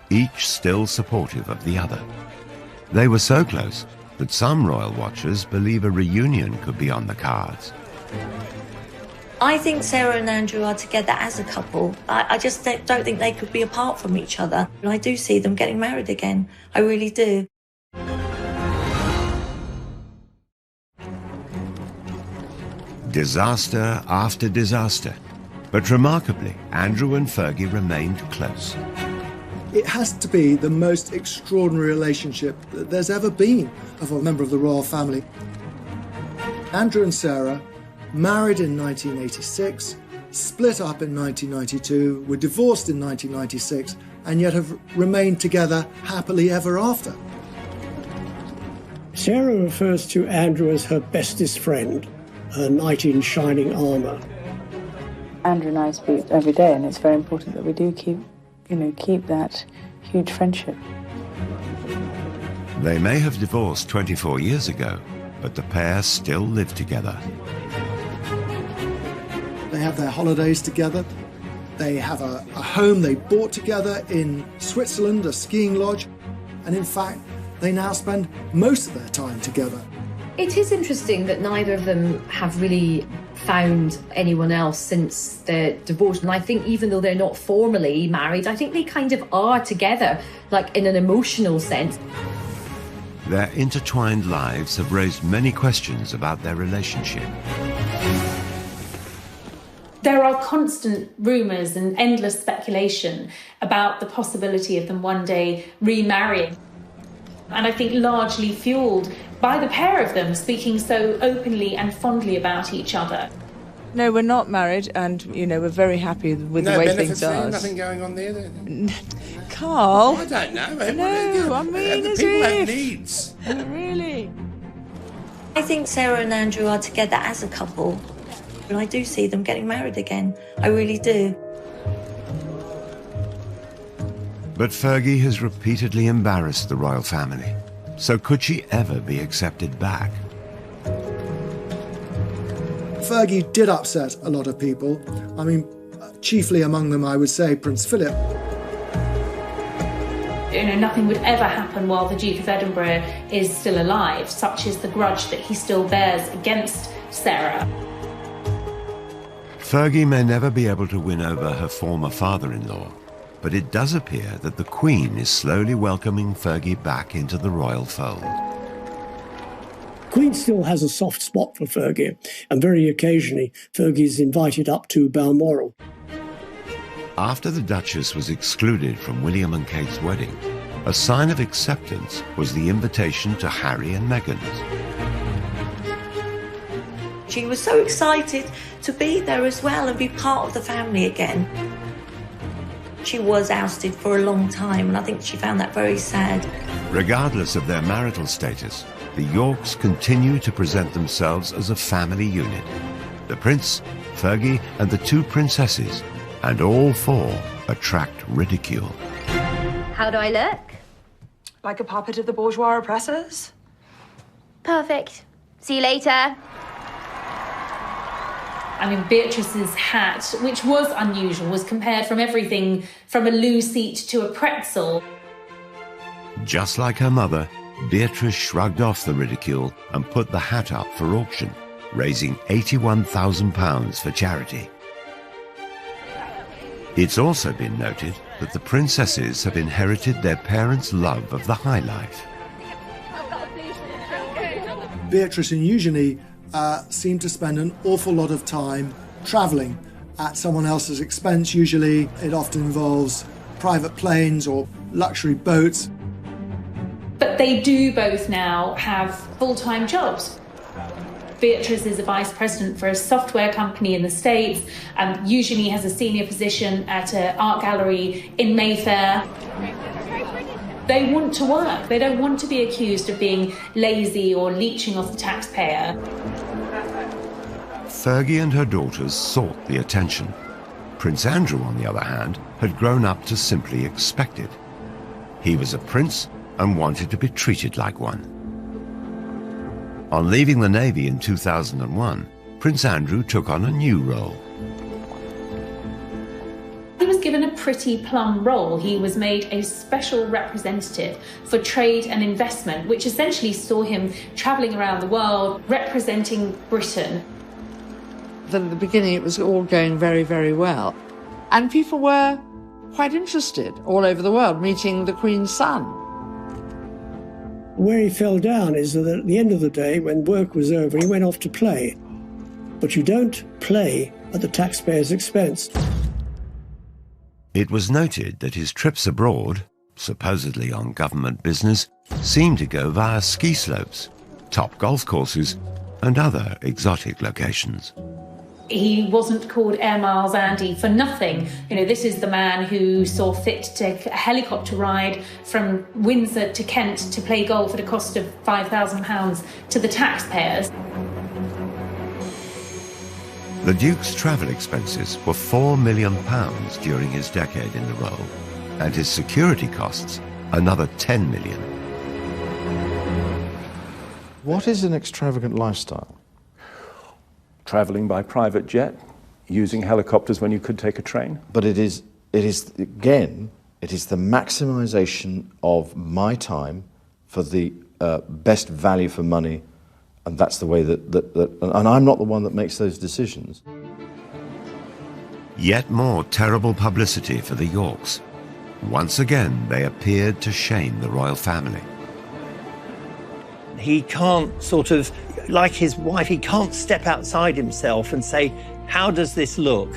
each still supportive of the other. They were so close that some royal watchers believe a reunion could be on the cards. I think Sarah and Andrew are together as a couple. I just don't think they could be apart from each other. And I do see them getting married again. I really do. Disaster after disaster. But remarkably, Andrew and Fergie remained close. It has to be the most extraordinary relationship that there's ever been of a member of the royal family. Andrew and Sarah married in 1986, split up in 1992, were divorced in 1996, and yet have remained together happily ever after. Sarah refers to Andrew as her bestest friend. a knight in shining armour. Andrew and I speak every day, and it's very important that we do keep that huge friendship. They may have divorced 24 years ago, but the pair still live together. They have their holidays together. They have a home they bought together in Switzerland, a skiing lodge. And in fact, they now spend most of their time together. It is interesting that neither of them have really found anyone else since their divorce. And I think even though they're not formally married, I think they kind of are together, like in an emotional sense. Their intertwined lives have raised many questions about their relationship. There are constant rumours and endless speculation about the possibility of them one day remarrying. And I think largely fuelled by the pair of them speaking so openly and fondly about each other. No, we're not married, and, we're very happy with the way things are. Nothing going on there then? Carl? I don't know. No, I mean, as people if. have needs. Really? I think Sarah and Andrew are together as a couple. And I do see them getting married again. I really do. But Fergie has repeatedly embarrassed the royal family. So could she ever be accepted back? Fergie did upset a lot of people. I mean, chiefly among them, I would say, Prince Philip. Nothing would ever happen while the Duke of Edinburgh is still alive. Such is the grudge that he still bears against Sarah. Fergie may never be able to win over her former father-in-law, but it does appear that the Queen is slowly welcoming Fergie back into the royal fold. Queen still has a soft spot for Fergie, and very occasionally Fergie's invited up to Balmoral. After the Duchess was excluded from William and Kate's wedding, a sign of acceptance was the invitation to Harry and Meghan's. She was so excited to be there as well and be part of the family again. She was ousted for a long time, and I think she found that very sad. Regardless of their marital status, the Yorks continue to present themselves as a family unit. The Prince, Fergie, and the two princesses, and all four attract ridicule. How do I look? Like a puppet of the bourgeois oppressors? Perfect. See you later. I mean, Beatrice's hat, which was unusual, was compared from everything from a loo seat to a pretzel. Just like her mother, Beatrice shrugged off the ridicule and put the hat up for auction, raising £81,000 for charity. It's also been noted that the princesses have inherited their parents' love of the high life. Beatrice and Eugenie seem to spend an awful lot of time travelling at someone else's expense. Usually it often involves private planes or luxury boats. But they do both now have full-time jobs. Beatrice is a vice president for a software company in the States, and Eugenie has a senior position at an art gallery in Mayfair. They want to work. They don't want to be accused of being lazy or leeching off the taxpayer. Fergie and her daughters sought the attention. Prince Andrew, on the other hand, had grown up to simply expect it. He was a prince and wanted to be treated like one. On leaving the Navy in 2001, Prince Andrew took on a new role. He was given a pretty plum role. He was made a special representative for trade and investment, which essentially saw him travelling around the world representing Britain. At the beginning, it was all going very, very well. And people were quite interested all over the world, meeting the Queen's son. Where he fell down is that at the end of the day, when work was over, he went off to play. But you don't play at the taxpayer's expense. It was noted that his trips abroad, supposedly on government business, seemed to go via ski slopes, top golf courses, and other exotic locations. He wasn't called Air Miles Andy for nothing. This is the man who saw fit to take a helicopter ride from Windsor to Kent to play golf at a cost of £5,000 to the taxpayers. The Duke's travel expenses were £4 million during his decade in the role, and his security costs another £10 million. What is an extravagant lifestyle? Travelling by private jet, using helicopters when you could take a train. But it is again, it is the maximisation of my time for the best value for money, and that's the way and I'm not the one that makes those decisions. Yet more terrible publicity for the Yorks. Once again, they appeared to shame the royal family. He can't sort of, like his wife, he can't step outside himself and say, how does this look?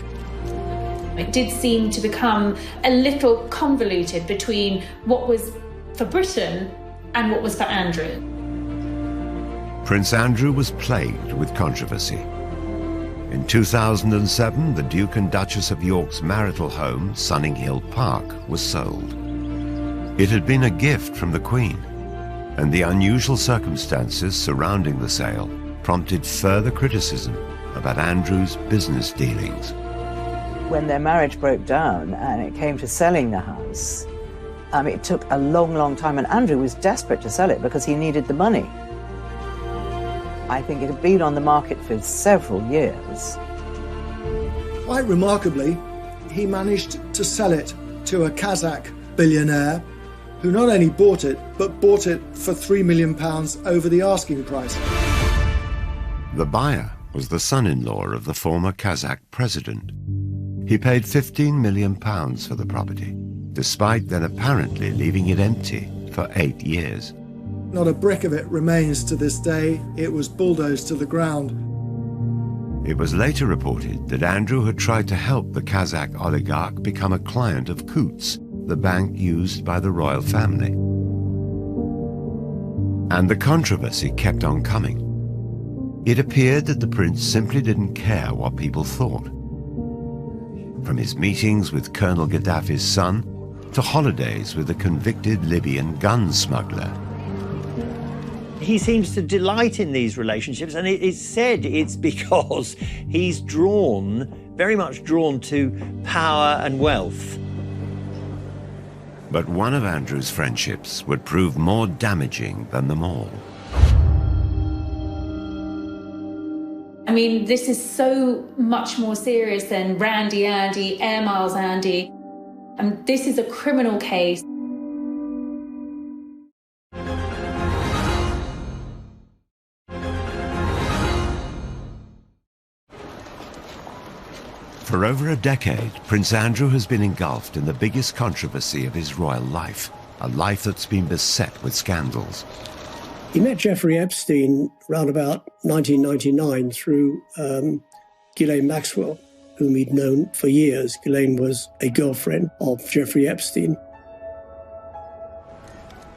It did seem to become a little convoluted between what was for Britain and what was for Andrew. Prince Andrew was plagued with controversy. In 2007, the Duke and Duchess of York's marital home, Sunninghill Park, was sold. It had been a gift from the Queen, and the unusual circumstances surrounding the sale prompted further criticism about Andrew's business dealings. When their marriage broke down and it came to selling the house, it took a long, long time, and Andrew was desperate to sell it because he needed the money. I think it had been on the market for several years. Quite remarkably, he managed to sell it to a Kazakh billionaire who not only bought it, but bought it for £3 million over the asking price. The buyer was the son-in-law of the former Kazakh president. He paid £15 million for the property, despite then apparently leaving it empty for 8 years. Not a brick of it remains to this day. It was bulldozed to the ground. It was later reported that Andrew had tried to help the Kazakh oligarch become a client of Coutts, the bank used by the royal family. And the controversy kept on coming. It appeared that the prince simply didn't care what people thought. From his meetings with Colonel Gaddafi's son to holidays with a convicted Libyan gun smuggler. He seems to delight in these relationships, and it is said it's because he's very much drawn to power and wealth. But one of Andrew's friendships would prove more damaging than them all. I mean, this is so much more serious than Randy Andy, Air Miles Andy. This is a criminal case. For over a decade, Prince Andrew has been engulfed in the biggest controversy of his royal life, a life that's been beset with scandals. He met Jeffrey Epstein around about 1999 through Ghislaine Maxwell, whom he'd known for years. Ghislaine was a girlfriend of Jeffrey Epstein.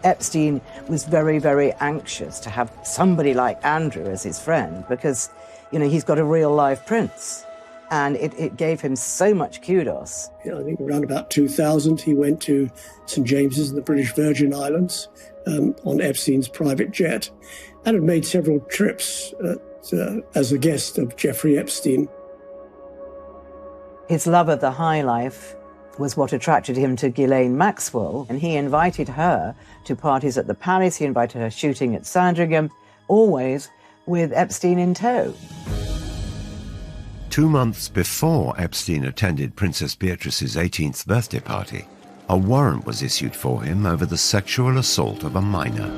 Epstein was very, very anxious to have somebody like Andrew as his friend because, he's got a real live prince. And it gave him so much kudos. I think around about 2000, he went to St. James's in the British Virgin Islands on Epstein's private jet and had made several trips as a guest of Jeffrey Epstein. His love of the high life was what attracted him to Ghislaine Maxwell, and he invited her to parties at the palace. He invited her shooting at Sandringham, always with Epstein in tow. 2 months before Epstein attended Princess Beatrice's 18th birthday party, a warrant was issued for him over the sexual assault of a minor.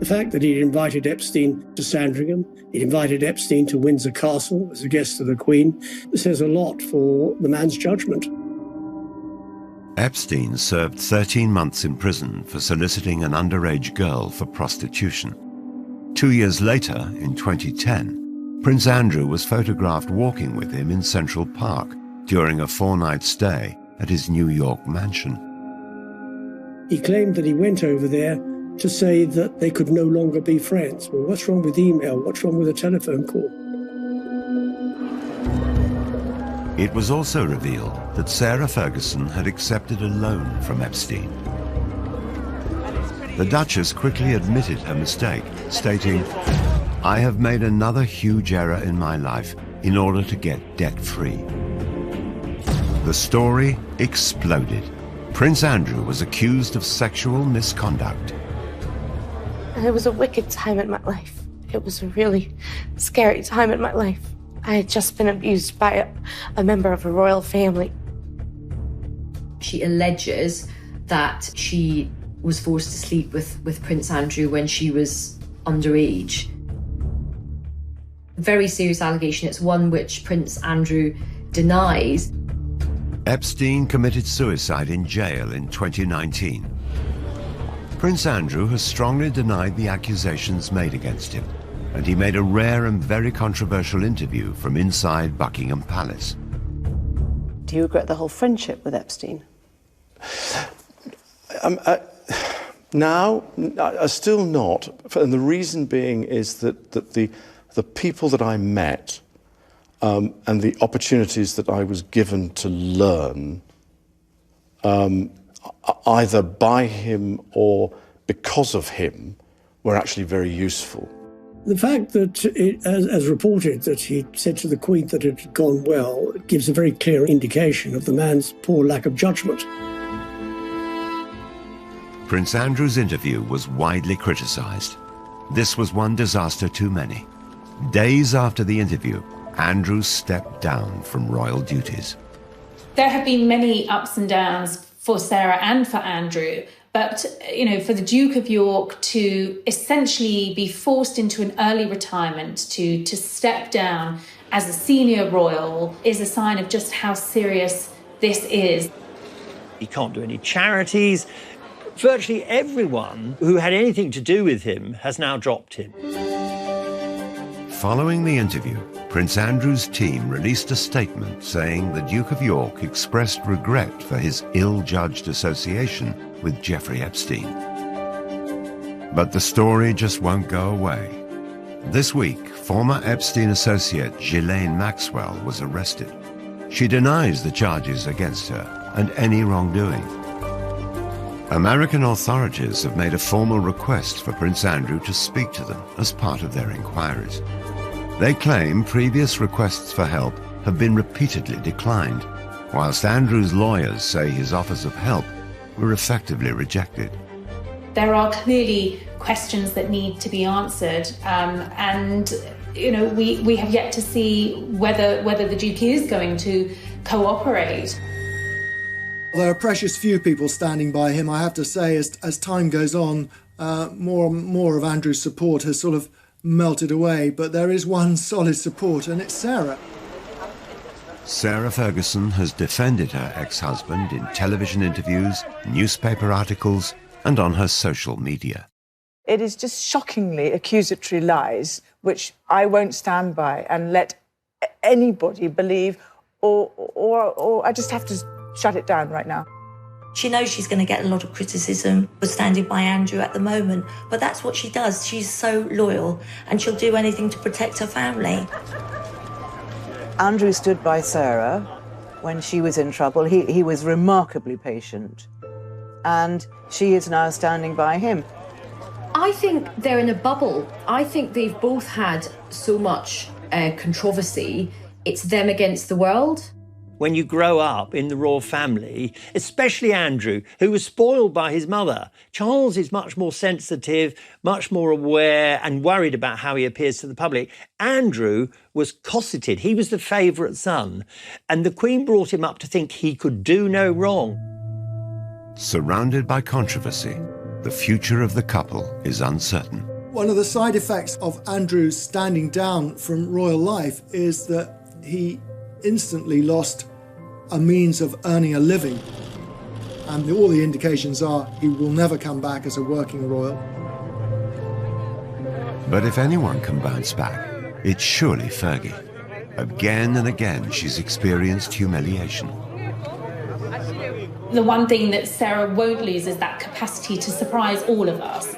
The fact that he'd invited Epstein to Sandringham, he'd invited Epstein to Windsor Castle as a guest of the Queen, says a lot for the man's judgment. Epstein served 13 months in prison for soliciting an underage girl for prostitution. 2 years later, in 2010, Prince Andrew was photographed walking with him in Central Park during a 4-night stay at his New York mansion. He claimed that he went over there to say that they could no longer be friends. Well, what's wrong with email? What's wrong with a telephone call? It was also revealed that Sarah Ferguson had accepted a loan from Epstein. The Duchess quickly admitted her mistake, stating, I have made another huge error in my life in order to get debt-free. The story exploded. Prince Andrew was accused of sexual misconduct. It was a wicked time in my life. It was a really scary time in my life. I had just been abused by a member of a royal family. She alleges that she was forced to sleep with Prince Andrew when she was underage. Very serious allegation. It's one which Prince Andrew denies. Epstein committed suicide in jail in 2019. Prince Andrew has strongly denied the accusations made against him, and he made a rare and very controversial interview from inside Buckingham Palace. Do you regret the whole friendship with Epstein? Now, still not. And the reason being is that the people that I met and the opportunities that I was given to learn, either by him or because of him, were actually very useful. The fact that, as reported, that he said to the Queen that it had gone well gives a very clear indication of the man's poor lack of judgment. Prince Andrew's interview was widely criticised. This was one disaster too many. Days after the interview, Andrew stepped down from royal duties. There have been many ups and downs for Sarah and for Andrew, but, you know, for the Duke of York to essentially be forced into an early retirement, to step down as a senior royal, is a sign of just how serious this is. He can't do any charities. Virtually everyone who had anything to do with him has now dropped him. Following the interview, Prince Andrew's team released a statement saying the Duke of York expressed regret for his ill-judged association with Jeffrey Epstein. But the story just won't go away. This week, former Epstein associate Ghislaine Maxwell was arrested. She denies the charges against her and any wrongdoing. American authorities have made a formal request for Prince Andrew to speak to them as part of their inquiries. They claim previous requests for help have been repeatedly declined, whilst Andrew's lawyers say his offers of help were effectively rejected. There are clearly questions that need to be answered, and you know, we have yet to see whether the Duke is going to cooperate. There are precious few people standing by him, I have to say. As time goes on, more and more of Andrew's support has sort of melted away, but there is one solid support, and it's Sarah. Sarah Ferguson has defended her ex-husband in television interviews, newspaper articles, and on her social media. It is just shockingly accusatory lies, which I won't stand by and let anybody believe, or I just have to shut it down right now. She knows she's going to get a lot of criticism for standing by Andrew at the moment, but that's what she does. She's so loyal, and she'll do anything to protect her family. Andrew stood by Sarah when she was in trouble. He was remarkably patient, and she is now standing by him. I think they're in a bubble. I think they've both had so much controversy. It's them against the world. When you grow up in the royal family, especially Andrew, who was spoiled by his mother, Charles is much more sensitive, much more aware and worried about how he appears to the public. Andrew was cosseted. He was the favourite son, and the Queen brought him up to think he could do no wrong. Surrounded by controversy, the future of the couple is uncertain. One of the side effects of Andrew standing down from royal life is that he instantly lost a means of earning a living. And all the indications are he will never come back as a working royal. But if anyone can bounce back, it's surely Fergie. Again and again, she's experienced humiliation. The one thing that Sarah won't lose is that capacity to surprise all of us.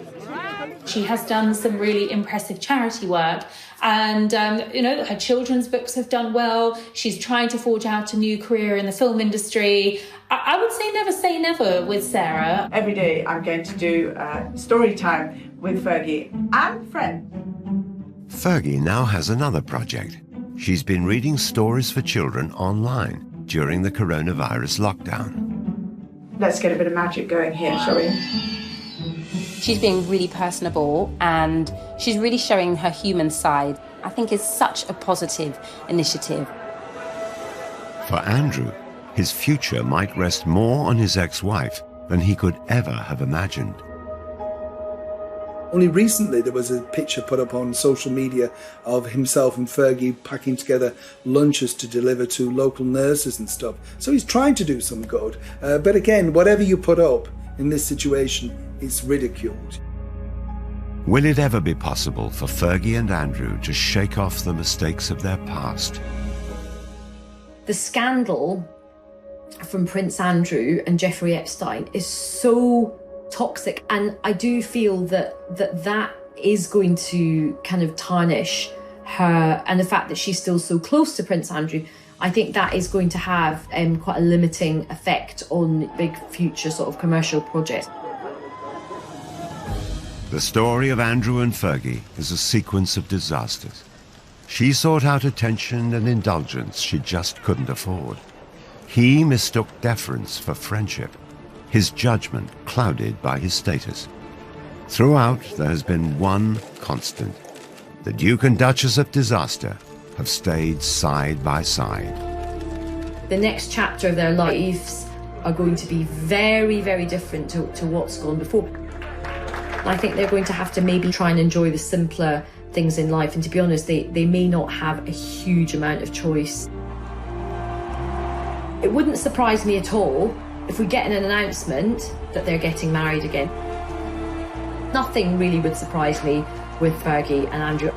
She has done some really impressive charity work, and you know, her children's books have done well. She's trying to forge out a new career in the film industry. I would say never with Sarah. Every day I'm going to do story time with Fergie and friend. Fergie now has another project. She's been reading stories for children online during the coronavirus lockdown. Let's get a bit of magic going here, shall we? She's being really personable and she's really showing her human side. I think it's such a positive initiative. For Andrew, his future might rest more on his ex-wife than he could ever have imagined. Only recently there was a picture put up on social media of himself and Fergie packing together lunches to deliver to local nurses and stuff. So he's trying to do some good. But again, whatever you put up in this situation, it's ridiculed. Will it ever be possible for Fergie and Andrew to shake off the mistakes of their past? The scandal from Prince Andrew and Jeffrey Epstein is so toxic, and I do feel that is going to kind of tarnish her, and the fact that she's still so close to Prince Andrew, I think that is going to have quite a limiting effect on big future sort of commercial projects. The story of Andrew and Fergie is a sequence of disasters. She sought out attention and indulgence she just couldn't afford. He mistook deference for friendship, his judgment clouded by his status. Throughout, there has been one constant. The Duke and Duchess of disaster have stayed side by side. The next chapter of their lives are going to be very, very different to what's gone before. I think they're going to have to maybe try and enjoy the simpler things in life, and to be honest, they may not have a huge amount of choice. It wouldn't surprise me at all if we get an announcement that they're getting married again. Nothing really would surprise me with Fergie and Andrew.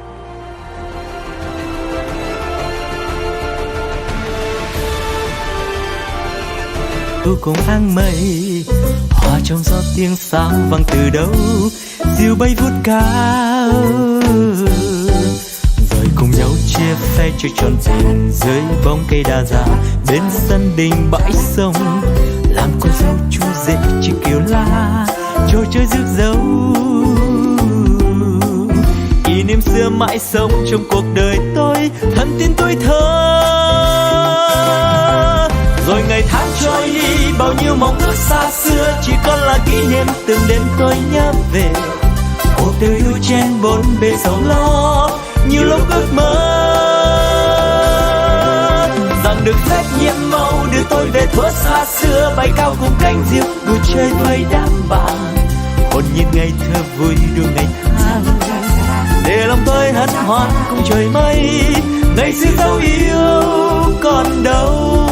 Cùng áng mây hòa trong gió tiếng sáo vang từ đâu diều bay vút cao rồi cùng nhau chia phe chơi tròn tiền dưới bóng cây đa già bên sân đình bãi sông làm cô dâu chú rể chiếc kiều la trò chơi rước dâu kỷ niệm xưa mãi sống trong cuộc đời tôi thân tin tuổi thơ. Rồi ngày tháng trôi đi bao nhiêu mong ước xa xưa chỉ còn là kỷ niệm từng đêm tôi nhớ về cuộc đời đu chen bốn bề sầu lo nhiều lúc ước mơ rằng được phép nhiệm màu đưa tôi về thuở xa xưa bay cao cùng cánh diều đùa chơi với đám bạn còn nhìn ngày thơ vui đua ngày tháng để lòng tôi hân hoan cùng trời mây ngày xưa dấu yêu còn đâu.